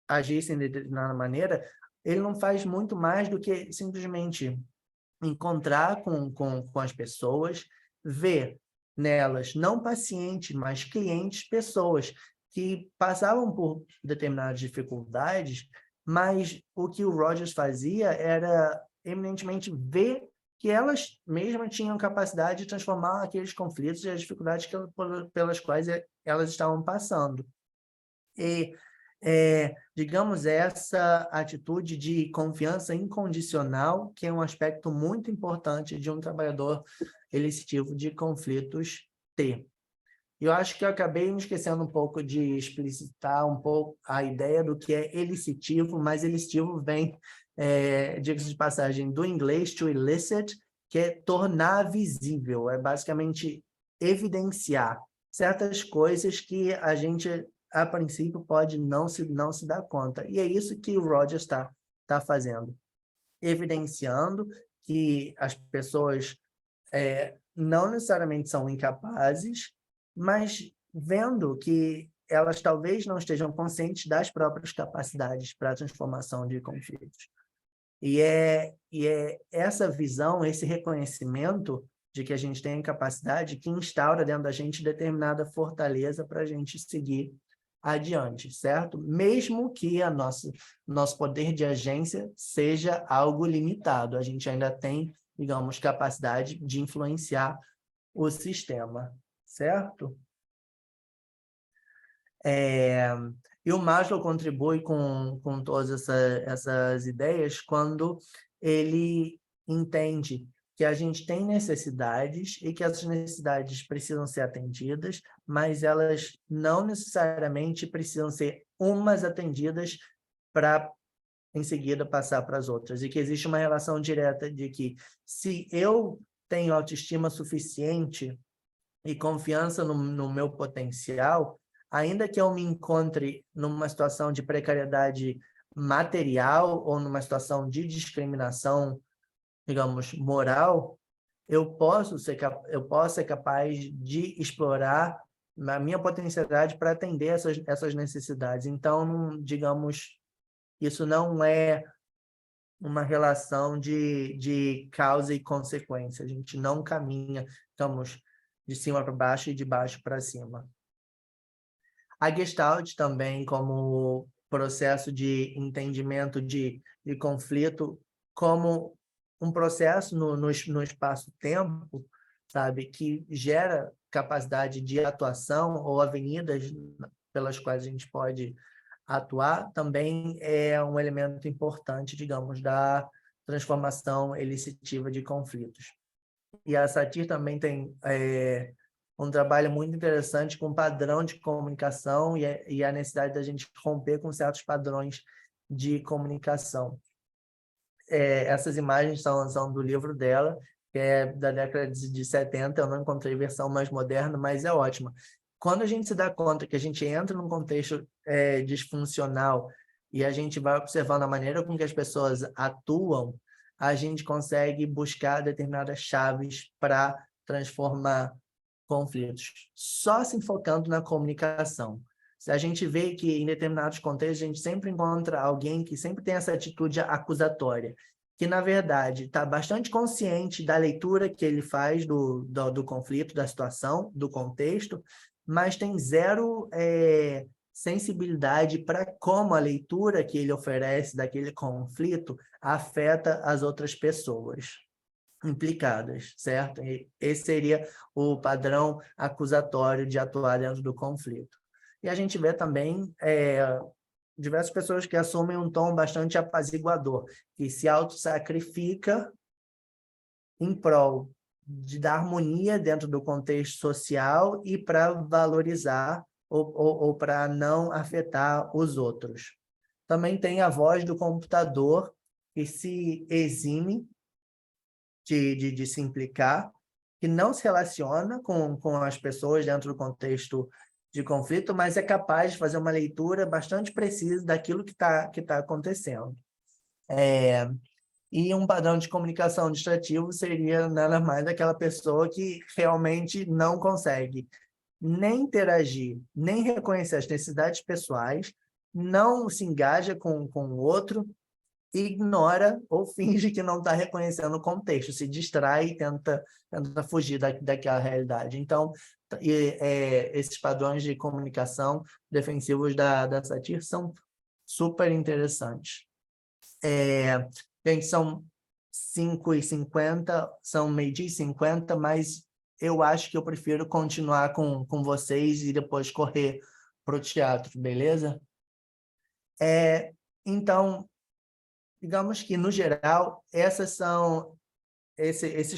agissem de determinada maneira, ele não faz muito mais do que simplesmente encontrar com as pessoas, ver nelas, não pacientes, mas clientes, pessoas que passavam por determinadas dificuldades, mas o que o Rogers fazia era eminentemente ver que elas mesmas tinham capacidade de transformar aqueles conflitos e as dificuldades pelas quais elas estavam passando. E, digamos, essa atitude de confiança incondicional, que é um aspecto muito importante de um trabalhador elicitivo de conflitos ter. E eu acho que eu acabei me esquecendo um pouco de explicitar um pouco a ideia do que é elicitivo, mas elicitivo vem, diga-se de passagem, do inglês to elicit, que é tornar visível, é basicamente evidenciar certas coisas que a gente, a princípio, pode não se dar conta. E é isso que o Rogers tá fazendo, evidenciando que as pessoas não necessariamente são incapazes, mas vendo que elas talvez não estejam conscientes das próprias capacidades para a transformação de conflitos. E é essa visão, esse reconhecimento de que a gente tem capacidade que instaura dentro da gente determinada fortaleza para a gente seguir adiante, certo? Mesmo que nosso poder de agência seja algo limitado, a gente ainda tem, digamos, capacidade de influenciar o sistema, certo? E o Maslow contribui com todas essas ideias quando ele entende que a gente tem necessidades e que essas necessidades precisam ser atendidas, mas elas não necessariamente precisam ser umas atendidas para, em seguida, passar para as outras. E que existe uma relação direta de que, se eu tenho autoestima suficiente e confiança no meu potencial, ainda que eu me encontre numa situação de precariedade material ou numa situação de discriminação, digamos, moral, eu posso ser capaz de explorar a minha potencialidade para atender essas necessidades. Então, digamos, isso não é uma relação de causa e consequência. A gente não caminha, digamos, de cima para baixo e de baixo para cima. A Gestalt também, como processo de entendimento de conflito, como um processo no espaço-tempo, sabe, que gera capacidade de atuação ou avenidas pelas quais a gente pode atuar, também é um elemento importante, digamos, da transformação elicitiva de conflitos. E a Satir também tem um trabalho muito interessante com padrão de comunicação e a necessidade da gente romper com certos padrões de comunicação. Essas imagens são do livro dela, que é da década de 70, eu não encontrei versão mais moderna, mas é ótima. Quando a gente se dá conta que a gente entra num contexto disfuncional e a gente vai observando a maneira com que as pessoas atuam, a gente consegue buscar determinadas chaves para transformar conflitos, só se focando na comunicação. A gente vê que em determinados contextos a gente sempre encontra alguém que sempre tem essa atitude acusatória, que na verdade está bastante consciente da leitura que ele faz do conflito, da situação, do contexto, mas tem zero sensibilidade para como a leitura que ele oferece daquele conflito afeta as outras pessoas implicadas, certo? E esse seria o padrão acusatório de atuar dentro do conflito. E a gente vê também diversas pessoas que assumem um tom bastante apaziguador, que se autossacrifica em prol da harmonia dentro do contexto social e para valorizar ou para não afetar os outros. Também tem a voz do computador, que se exime de se implicar, que não se relaciona com as pessoas dentro do contexto de conflito, mas é capaz de fazer uma leitura bastante precisa daquilo que tá acontecendo. E um padrão de comunicação distrativo seria nada mais daquela pessoa que realmente não consegue nem interagir, nem reconhecer as necessidades pessoais, não se engaja com o outro, ignora ou finge que não está reconhecendo o contexto, se distrai e tenta fugir daquela realidade. Então, esses padrões de comunicação defensivos da Satir são super interessantes. Gente, são 5h50, são 12h50, mas eu acho que eu prefiro continuar com vocês e depois correr para o teatro, beleza? Então, digamos que, no geral, esses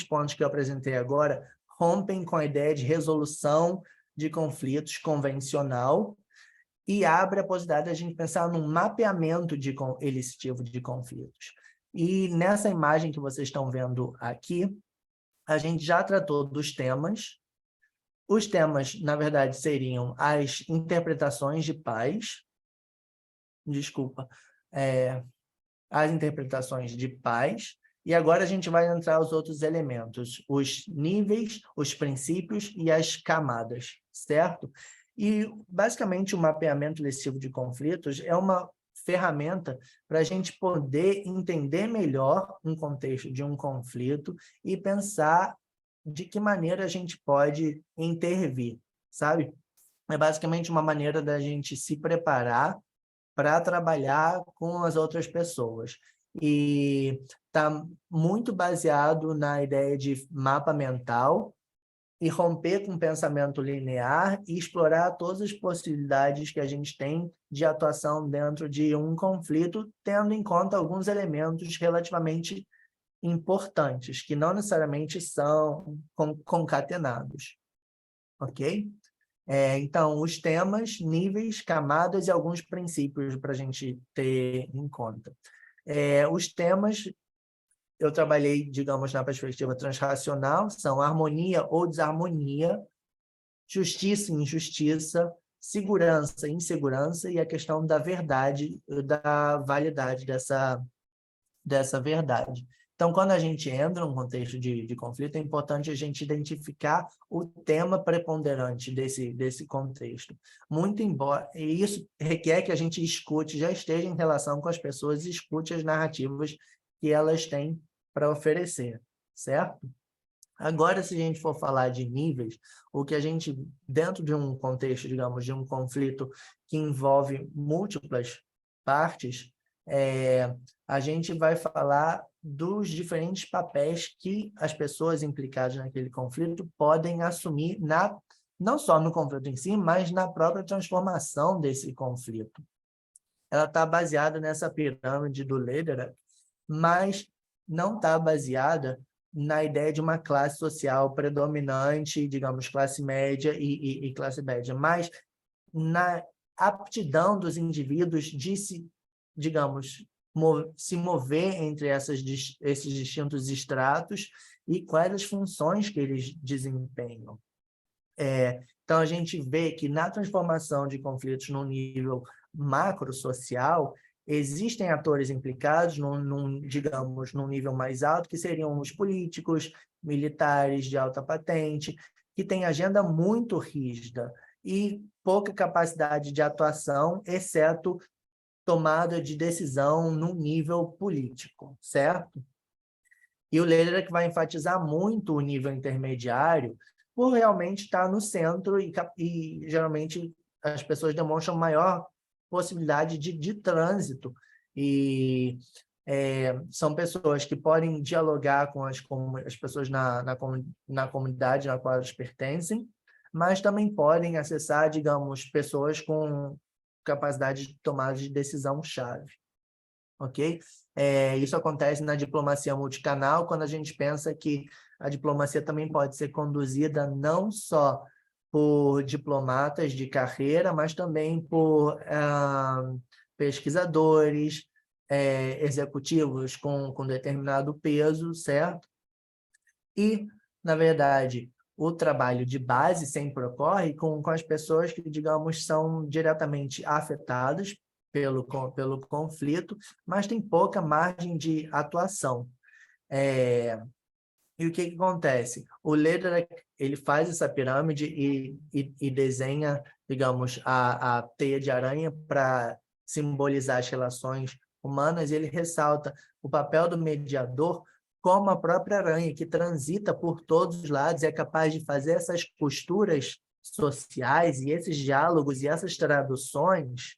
pontos que eu apresentei agora rompem com a ideia de resolução de conflitos convencional e abre a possibilidade de a gente pensar num mapeamento elicitivo de conflitos. E nessa imagem que vocês estão vendo aqui, a gente já tratou dos temas. Os temas, na verdade, seriam as interpretações de pais. Desculpa. As interpretações de pais, e agora a gente vai entrar os outros elementos, os níveis, os princípios e as camadas, certo? E, basicamente, o mapeamento lesivo de conflitos é uma ferramenta para a gente poder entender melhor um contexto de um conflito e pensar de que maneira a gente pode intervir, sabe? É basicamente uma maneira da gente se preparar para trabalhar com as outras pessoas. E está muito baseado na ideia de mapa mental e romper com o pensamento linear e explorar todas as possibilidades que a gente tem de atuação dentro de um conflito, tendo em conta alguns elementos relativamente importantes, que não necessariamente são concatenados. Ok? Então, os temas, níveis, camadas e alguns princípios para a gente ter em conta. Os temas, eu trabalhei, digamos, na perspectiva transracional, são harmonia ou desarmonia, justiça e injustiça, segurança e insegurança e a questão da verdade, da validade dessa verdade. Então, quando a gente entra num contexto de conflito, é importante a gente identificar o tema preponderante desse contexto. Muito embora, e isso requer que a gente escute, já esteja em relação com as pessoas e escute as narrativas que elas têm para oferecer, certo? Agora, se a gente for falar de níveis, o que a gente, dentro de um contexto, digamos, de um conflito que envolve múltiplas partes, a gente vai falar dos diferentes papéis que as pessoas implicadas naquele conflito podem assumir, não só no conflito em si, mas na própria transformação desse conflito. Ela está baseada nessa pirâmide do Lederach, mas não está baseada na ideia de uma classe social predominante, digamos, classe média e classe média, mas na aptidão dos indivíduos de se mover entre esses distintos estratos e quais as funções que eles desempenham. Então, a gente vê que na transformação de conflitos no nível macro-social, existem atores implicados, digamos, num nível mais alto, que seriam os políticos, militares de alta patente, que têm agenda muito rígida e pouca capacidade de atuação, exceto tomada de decisão no nível político, certo? E o Lederach vai enfatizar muito o nível intermediário, por realmente estar no centro e geralmente as pessoas demonstram maior possibilidade de trânsito e são pessoas que podem dialogar com as pessoas na comunidade na qual elas pertencem, mas também podem acessar, digamos, pessoas com capacidade de tomada de decisão-chave. Ok? Isso acontece na diplomacia multicanal, quando a gente pensa que a diplomacia também pode ser conduzida não só por diplomatas de carreira, mas também por pesquisadores, executivos com determinado peso, certo? E, na verdade, o trabalho de base sempre ocorre com as pessoas que, digamos, são diretamente afetadas pelo conflito, mas tem pouca margem de atuação. E o que acontece? O Lederach, ele faz essa pirâmide e desenha, digamos, a teia de aranha para simbolizar as relações humanas, e ele ressalta o papel do mediador como a própria aranha, que transita por todos os lados e é capaz de fazer essas costuras sociais e esses diálogos e essas traduções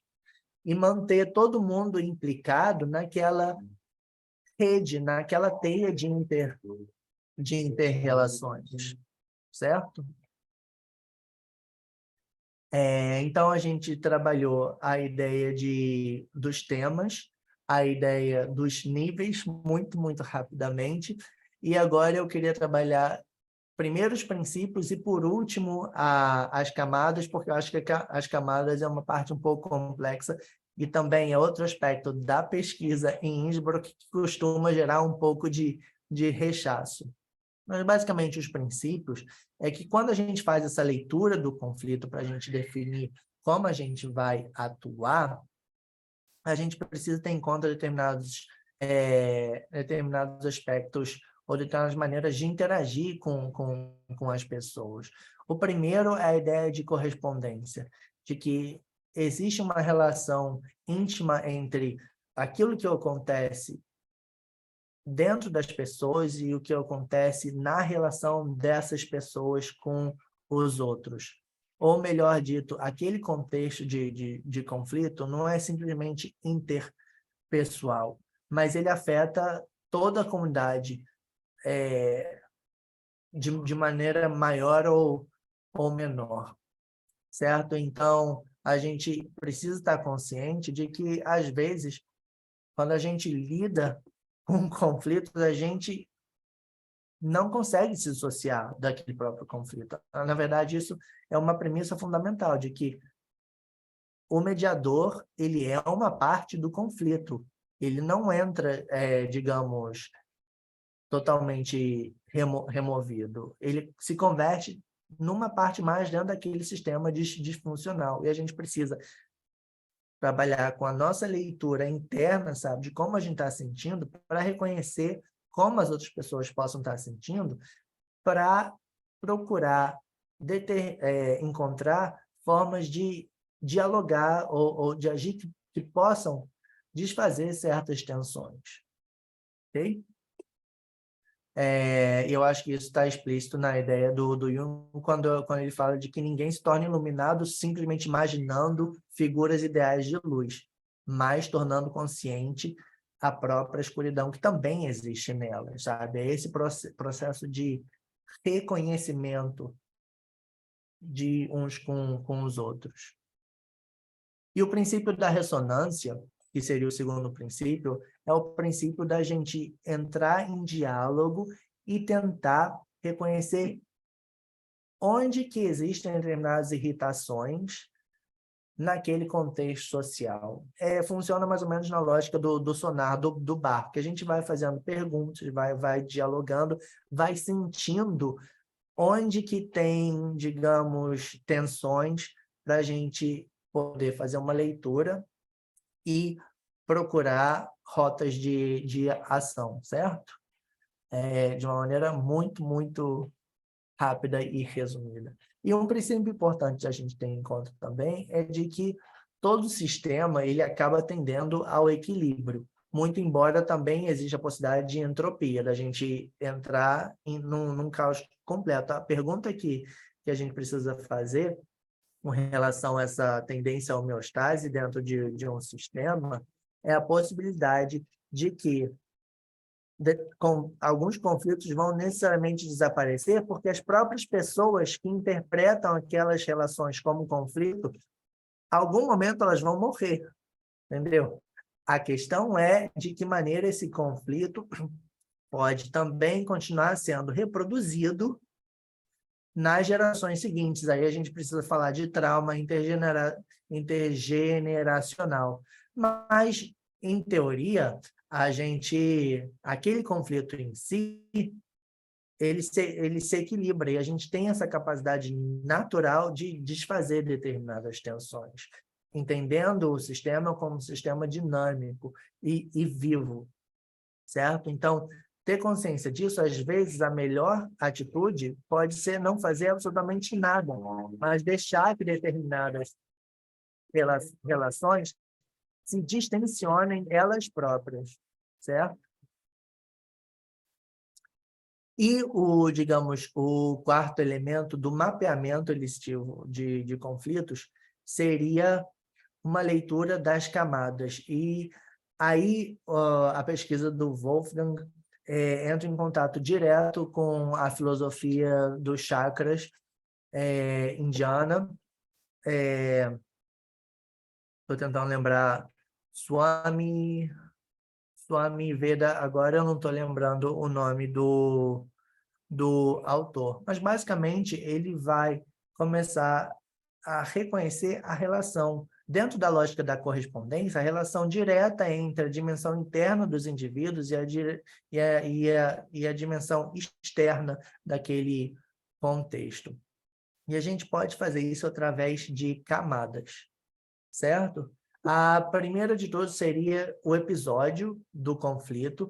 e manter todo mundo implicado naquela rede, naquela teia de inter-relações, certo? Então, a gente trabalhou a ideia dos temas, a ideia dos níveis, muito, muito rapidamente, e agora eu queria trabalhar primeiro os princípios e, por último, as camadas, porque eu acho que as camadas é uma parte um pouco complexa e também é outro aspecto da pesquisa em Innsbruck que costuma gerar um pouco de rechaço. Mas, basicamente, os princípios é que quando a gente faz essa leitura do conflito para a gente definir como a gente vai atuar, a gente precisa ter em conta determinados aspectos ou determinadas maneiras de interagir com as pessoas. O primeiro é a ideia de correspondência, de que existe uma relação íntima entre aquilo que acontece dentro das pessoas e o que acontece na relação dessas pessoas com os outros. Ou, melhor dito, aquele contexto de conflito não é simplesmente interpessoal, mas ele afeta toda a comunidade de maneira maior ou menor, certo? Então, a gente precisa estar consciente de que, às vezes, quando a gente lida com conflitos, a gente não consegue se dissociar daquele próprio conflito. Na verdade, isso é uma premissa fundamental, de que o mediador, ele é uma parte do conflito. Ele não entra, digamos, totalmente removido. Ele se converte numa parte mais dentro daquele sistema disfuncional. E a gente precisa trabalhar com a nossa leitura interna, sabe, de como a gente está sentindo, para reconhecer como as outras pessoas possam estar sentindo, para procurar encontrar formas de dialogar ou de agir que possam desfazer certas tensões. Ok? Eu acho que isso está explícito na ideia do Jung, quando ele fala de que ninguém se torna iluminado simplesmente imaginando figuras ideais de luz. mas tornando consciente a própria escuridão que também existe nelas, sabe? É esse processo de reconhecimento de uns com os outros. E o princípio da ressonância, que seria o segundo princípio, é o princípio da gente entrar em diálogo e tentar reconhecer onde que existem determinadas irritações naquele contexto social. Funciona mais ou menos na lógica do sonar do bar, que a gente vai fazendo perguntas, vai dialogando, vai sentindo onde que tem, digamos, tensões para a gente poder fazer uma leitura e procurar rotas de ação, certo? De uma maneira muito, muito rápida e resumida. E um princípio importante a gente ter em conta também é de que todo sistema ele acaba tendendo ao equilíbrio, muito embora também exista a possibilidade de entropia, da gente entrar num caos completo. A pergunta que a gente precisa fazer com relação a essa tendência à homeostase dentro de um sistema é a possibilidade de que alguns conflitos vão necessariamente desaparecer porque as próprias pessoas que interpretam aquelas relações como conflito, algum momento elas vão morrer, entendeu? A questão é de que maneira esse conflito pode também continuar sendo reproduzido nas gerações seguintes. Aí a gente precisa falar de trauma intergeneracional. Mas, em teoria, aquele conflito em si, ele se equilibra e a gente tem essa capacidade natural de desfazer determinadas tensões, entendendo o sistema como um sistema dinâmico e vivo, certo? Então, ter consciência disso, às vezes, a melhor atitude pode ser não fazer absolutamente nada, mas deixar que determinadas relações se distensionem elas próprias, certo? E digamos, o quarto elemento do mapeamento elicivo de conflitos seria uma leitura das camadas. E aí a pesquisa do Wolfgang entra em contato direto com a filosofia dos chakras indiana. Estou tentando lembrar Swami Veda, agora eu não estou lembrando o nome do autor, mas basicamente ele vai começar a reconhecer a relação, dentro da lógica da correspondência, a relação direta entre a dimensão interna dos indivíduos e a dimensão externa daquele contexto. E a gente pode fazer isso através de camadas, certo? A primeira de todas seria o episódio do conflito,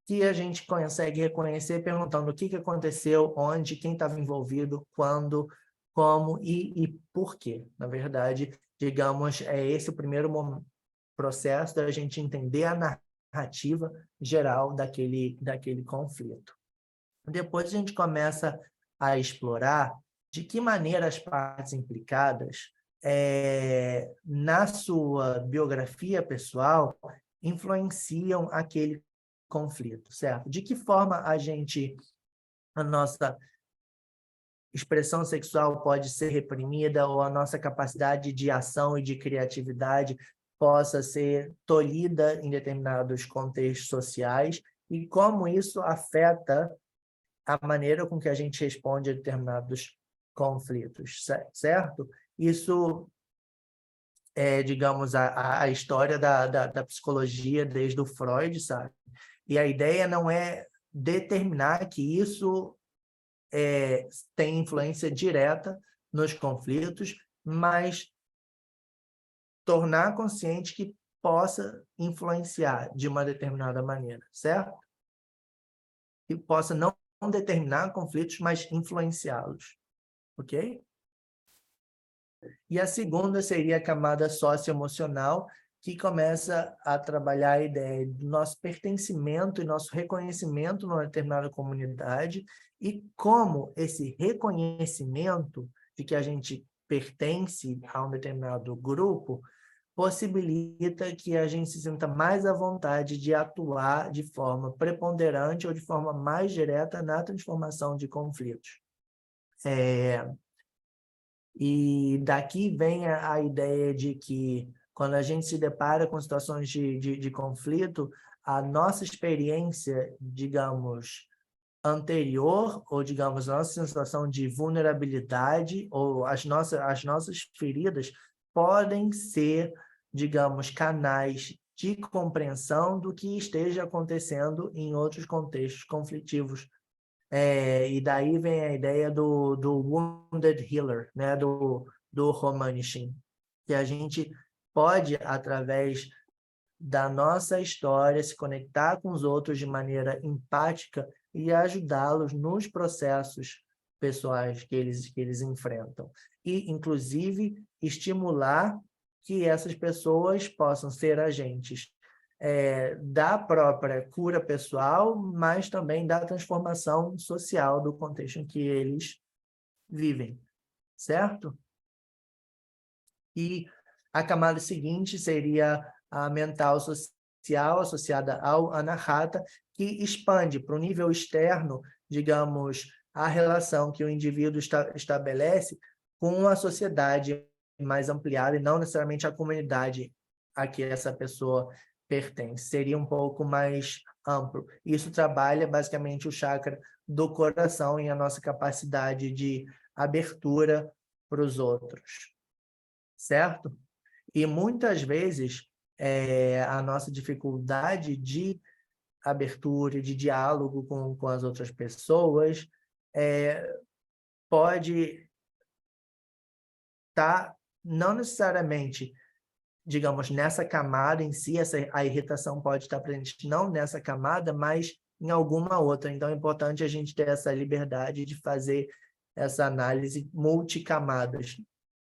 que a gente consegue reconhecer perguntando o que aconteceu, onde, quem estava envolvido, quando, como e por quê. Na verdade, digamos, é esse o primeiro processo da gente entender a narrativa geral daquele conflito. Depois a gente começa a explorar de que maneira as partes implicadas, na sua biografia pessoal, influenciam aquele conflito, certo? De que forma a nossa expressão sexual pode ser reprimida ou a nossa capacidade de ação e de criatividade possa ser tolhida em determinados contextos sociais e como isso afeta a maneira com que a gente responde a determinados conflitos, certo? Isso digamos, a história da psicologia desde o Freud, sabe? E a ideia não é determinar que isso tem influência direta nos conflitos, mas tornar consciente que possa influenciar de uma determinada maneira, certo? Que possa não determinar conflitos, mas influenciá-los, ok? E a segunda seria a camada socioemocional, que começa a trabalhar a ideia do nosso pertencimento e nosso reconhecimento numa determinada comunidade e como esse reconhecimento de que a gente pertence a um determinado grupo possibilita que a gente se sinta mais à vontade de atuar de forma preponderante ou de forma mais direta na transformação de conflitos. E daqui vem a ideia de que, quando a gente se depara com situações de conflito, a nossa experiência, digamos, anterior, ou, digamos, a nossa sensação de vulnerabilidade, ou as nossas feridas, podem ser, digamos, canais de compreensão do que esteja acontecendo em outros contextos conflitivos. E daí vem a ideia do wounded healer, né? do Roman Shin, que a gente pode, através da nossa história, se conectar com os outros de maneira empática e ajudá-los nos processos pessoais que eles enfrentam. E, inclusive, estimular que essas pessoas possam ser agentes da própria cura pessoal, mas também da transformação social do contexto em que eles vivem, certo? E a camada seguinte seria a mental social, associada ao anahata, que expande para o nível externo, digamos, a relação que o indivíduo estabelece com a sociedade mais ampliada, e não necessariamente a comunidade a que essa pessoa pertence. Seria um pouco mais amplo. Isso trabalha, basicamente, o chakra do coração e a nossa capacidade de abertura para os outros. Certo? E muitas vezes a nossa dificuldade de abertura e de diálogo com as outras pessoas pode estar não necessariamente, digamos, nessa camada em si, a irritação pode estar presente não nessa camada, mas em alguma outra. Então é importante a gente ter essa liberdade de fazer essa análise multicamadas,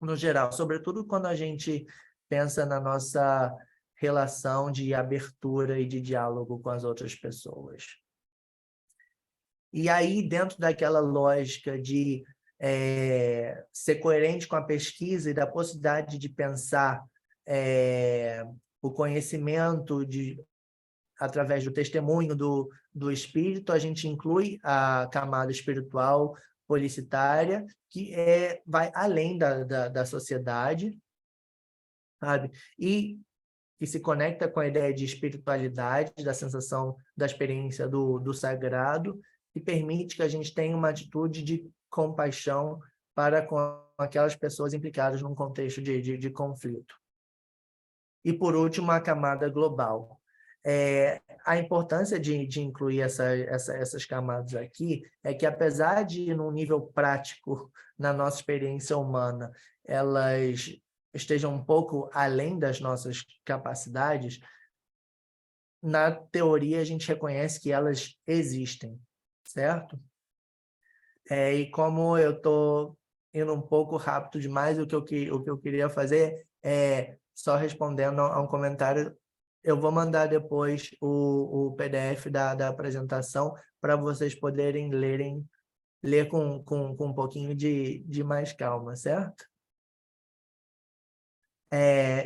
no geral, sobretudo quando a gente pensa na nossa relação de abertura e de diálogo com as outras pessoas. E aí, dentro daquela lógica de ser coerente com a pesquisa e da possibilidade de pensar o conhecimento através do testemunho do espírito, a gente inclui a camada espiritual policitária, que vai além da sociedade, sabe? E que se conecta com a ideia de espiritualidade, da sensação, da experiência do sagrado, e permite que a gente tenha uma atitude de compaixão para com aquelas pessoas implicadas num contexto de conflito. E, por último, a camada global. A importância de incluir essas camadas aqui é que, apesar de, num nível prático, na nossa experiência humana, elas estejam um pouco além das nossas capacidades, na teoria a gente reconhece que elas existem, certo? E como eu estou indo um pouco rápido demais, o que eu queria fazer é, só respondendo a um comentário, eu vou mandar depois o PDF da apresentação para vocês poderem ler com um pouquinho de mais calma, certo?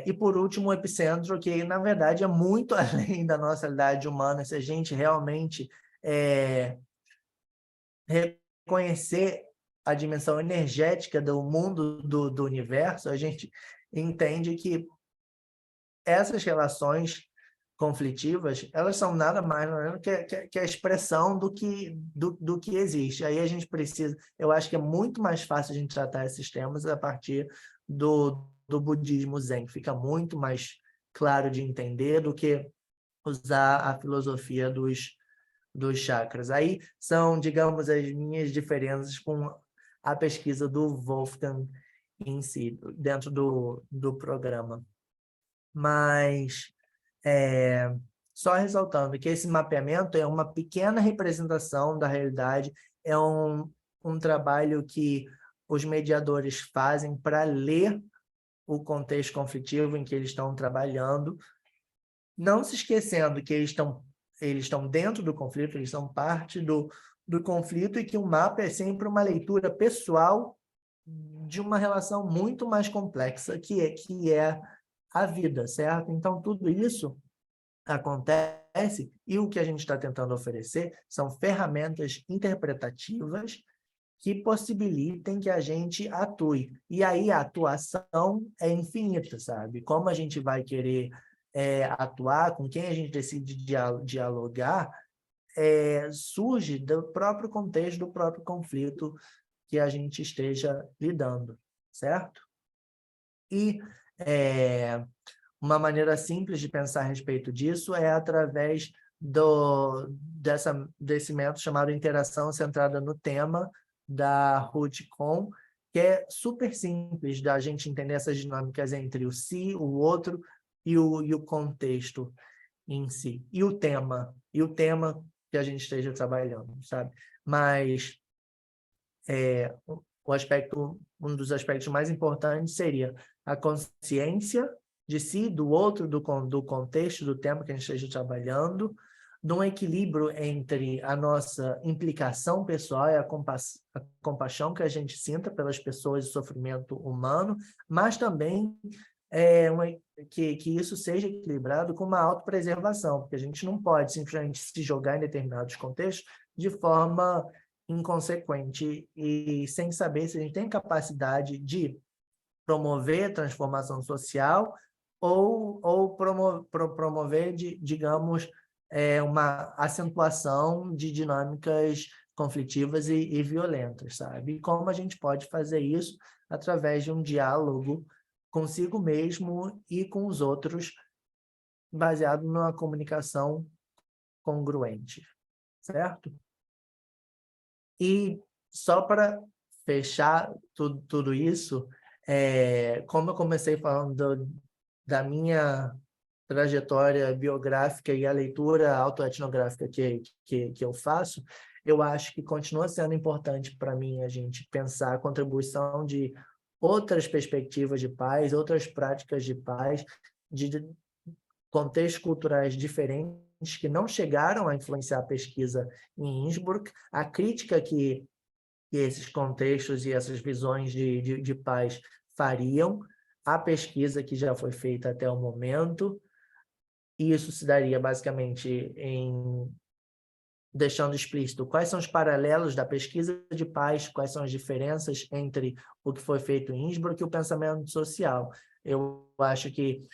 E, por último, o epicentro, que, na verdade, é muito além da nossa realidade humana. Se a gente realmente reconhecer a dimensão energética do mundo do universo, a gente entende que essas relações conflitivas, elas são nada mais que a expressão do que existe. Aí a gente precisa, eu acho que é muito mais fácil a gente tratar esses temas a partir do budismo Zen, fica muito mais claro de entender do que usar a filosofia dos chakras. Aí são, digamos, as minhas diferenças com a pesquisa do Wolfgang em si, dentro do programa. Mas, só ressaltando que esse mapeamento é uma pequena representação da realidade, é um trabalho que os mediadores fazem para ler o contexto conflitivo em que eles estão trabalhando, não se esquecendo que eles estão dentro do conflito, eles são parte do conflito, e que o mapa é sempre uma leitura pessoal de uma relação muito mais complexa, que é a vida, certo? Então, tudo isso acontece e o que a gente está tentando oferecer são ferramentas interpretativas que possibilitem que a gente atue. E aí a atuação é infinita, sabe? Como a gente vai querer atuar, com quem a gente decide dialogar, surge do próprio contexto, do próprio conflito que a gente esteja lidando, certo? E uma maneira simples de pensar a respeito disso é através desse método chamado interação centrada no tema, da Ruth Kohn, que é super simples da gente entender essas dinâmicas entre o si, o outro e o contexto em si. E o tema que a gente esteja trabalhando, sabe? Mas um dos aspectos mais importantes seria a consciência de si, do outro, do contexto, do tema que a gente esteja trabalhando, de um equilíbrio entre a nossa implicação pessoal e a compaixão que a gente sinta pelas pessoas e sofrimento humano, mas também que isso seja equilibrado com uma autopreservação, porque a gente não pode simplesmente se jogar em determinados contextos de forma inconsequente e sem saber se a gente tem capacidade de promover transformação social ou promover, digamos, uma acentuação de dinâmicas conflitivas e violentas, sabe? E como a gente pode fazer isso através de um diálogo consigo mesmo e com os outros, baseado numa comunicação congruente, certo? E só para fechar tudo isso, como eu comecei falando da minha trajetória biográfica e a leitura autoetnográfica que eu faço, eu acho que continua sendo importante para mim a gente pensar a contribuição de outras perspectivas de paz, outras práticas de paz, de contextos culturais diferentes que não chegaram a influenciar a pesquisa em Innsbruck, a crítica que esses contextos e essas visões de paz fariam, a pesquisa que já foi feita até o momento, e isso se daria basicamente em deixando explícito quais são os paralelos da pesquisa de paz, quais são as diferenças entre o que foi feito em Innsbruck e o pensamento social. Eu acho que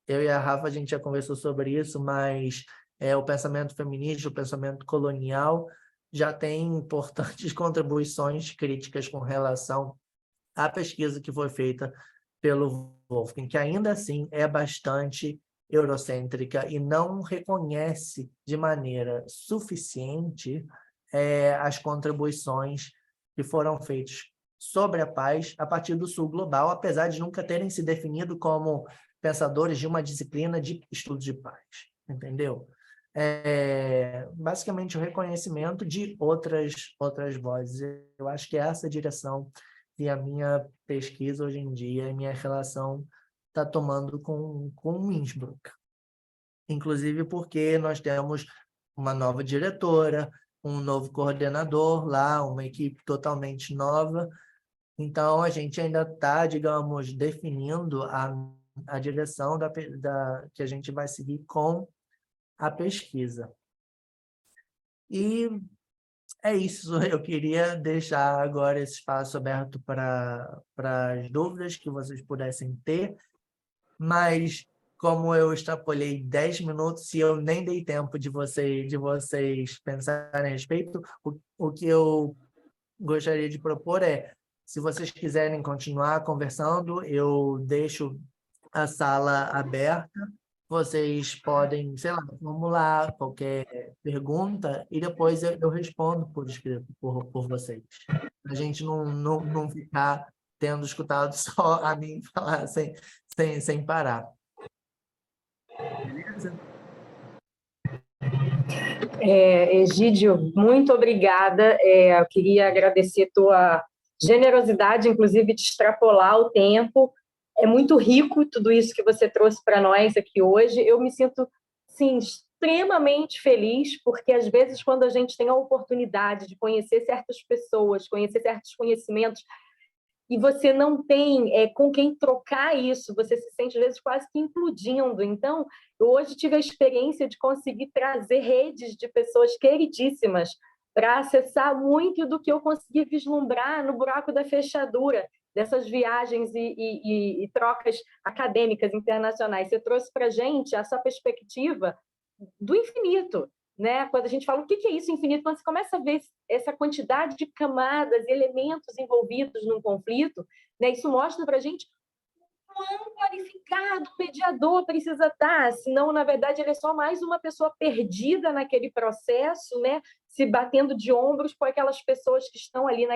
eu e a Rafa, a gente já conversou sobre isso, mas o pensamento feminista, o pensamento colonial, já tem importantes contribuições críticas com relação à pesquisa que foi feita pelo Wolfgang, que ainda assim é bastante eurocêntrica e não reconhece de maneira suficiente as contribuições que foram feitas sobre a paz a partir do Sul global, apesar de nunca terem se definido como pensadores de uma disciplina de estudos de paz, entendeu? Basicamente o reconhecimento de outras vozes. Eu acho que é essa direção que a minha pesquisa hoje em dia, a minha relação está tomando com o Innsbruck. Inclusive porque nós temos uma nova diretora, um novo coordenador lá, uma equipe totalmente nova. Então, a gente ainda está, digamos, definindo a direção que a gente vai seguir com a pesquisa. E é isso, eu queria deixar agora esse espaço aberto para as dúvidas que vocês pudessem ter, mas como eu extrapolhei 10 minutos e eu nem dei tempo de vocês pensarem a respeito, o que eu gostaria de propor se vocês quiserem continuar conversando, eu deixo a sala aberta, vocês podem, sei lá, formular qualquer pergunta e depois eu respondo por escrito por vocês. A gente não ficar tendo escutado só a mim falar sem parar. Beleza? Egídio, muito obrigada. Eu queria agradecer tua generosidade, inclusive, de extrapolar o tempo. É muito rico tudo isso que você trouxe para nós aqui hoje. Eu me sinto, sim, extremamente feliz, porque às vezes quando a gente tem a oportunidade de conhecer certas pessoas, conhecer certos conhecimentos, e você não tem com quem trocar isso, você se sente, às vezes, quase que implodindo. Então, eu hoje tive a experiência de conseguir trazer redes de pessoas queridíssimas para acessar muito do que eu consegui vislumbrar no buraco da fechadura, dessas viagens e trocas acadêmicas internacionais. Você trouxe para a gente essa perspectiva do infinito, né? Quando a gente fala o que é isso infinito, quando você começa a ver essa quantidade de camadas e elementos envolvidos num conflito, né? Isso mostra para a gente quão qualificado o mediador precisa estar, senão, na verdade, ele é só mais uma pessoa perdida naquele processo, né? Se batendo de ombros com aquelas pessoas que estão ali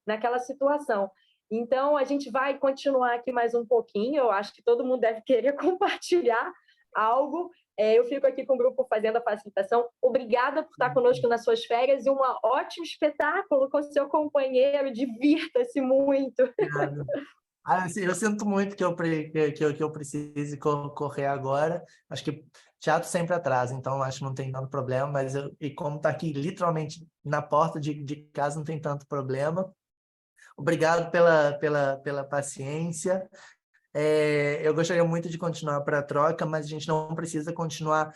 naquela situação. Então, a gente vai continuar aqui mais um pouquinho, eu acho que todo mundo deve querer compartilhar algo. Eu fico aqui com o grupo fazendo a facilitação. Obrigada por estar conosco nas suas férias e um ótimo espetáculo com seu companheiro. Divirta-se muito. Obrigado. Eu sinto muito que eu precise correr agora. Acho que teatro sempre atrasa, então acho que não tem tanto problema, mas e como está aqui literalmente na porta de casa, não tem tanto problema. Obrigado pela paciência. Eu gostaria muito de continuar para a troca, mas a gente não precisa continuar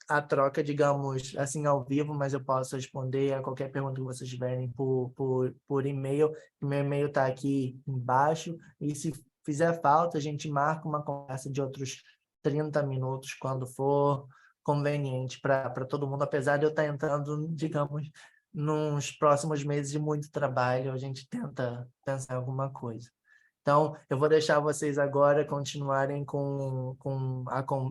a troca, digamos, assim, ao vivo, mas eu posso responder a qualquer pergunta que vocês tiverem por e-mail. O meu e-mail está aqui embaixo, e se fizer falta, a gente marca uma conversa de outros 30 minutos, quando for conveniente para todo mundo, apesar de eu estar entrando, digamos, nos próximos meses de muito trabalho, a gente tenta pensar em alguma coisa. Então, eu vou deixar vocês agora continuarem com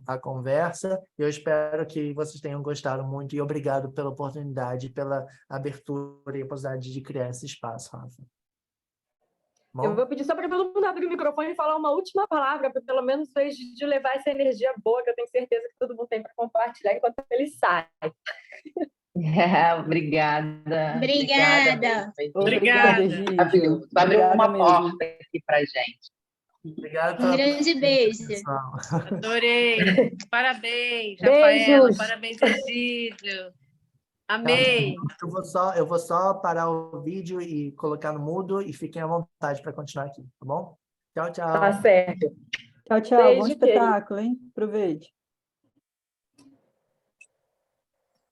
a conversa. Eu espero que vocês tenham gostado muito e obrigado pela oportunidade, pela abertura e a possibilidade de criar esse espaço, Rafa. Bom? Eu vou pedir só para todo mundo abrir o microfone e falar uma última palavra, para pelo menos de levar essa energia boa, que eu tenho certeza que todo mundo tem para compartilhar enquanto ele sai. Obrigada. Obrigada. Obrigada, Egídio. Maravilhoso. Abriu uma mesmo. porta aqui para gente. Obrigado Um grande beijo. pessoal. Adorei. Parabéns, Beijos. Rafaela. Parabéns, Egídio. Amei. Eu vou só parar o vídeo e colocar no mudo e fiquem à vontade para continuar aqui, tá bom? Tchau, tchau. Tá certo. Tchau, tchau. Beijo, Bom espetáculo, hein? Aproveite.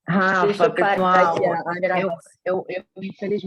Deixa Rafa, eu parar pessoal, aqui a gravação. eu infelizmente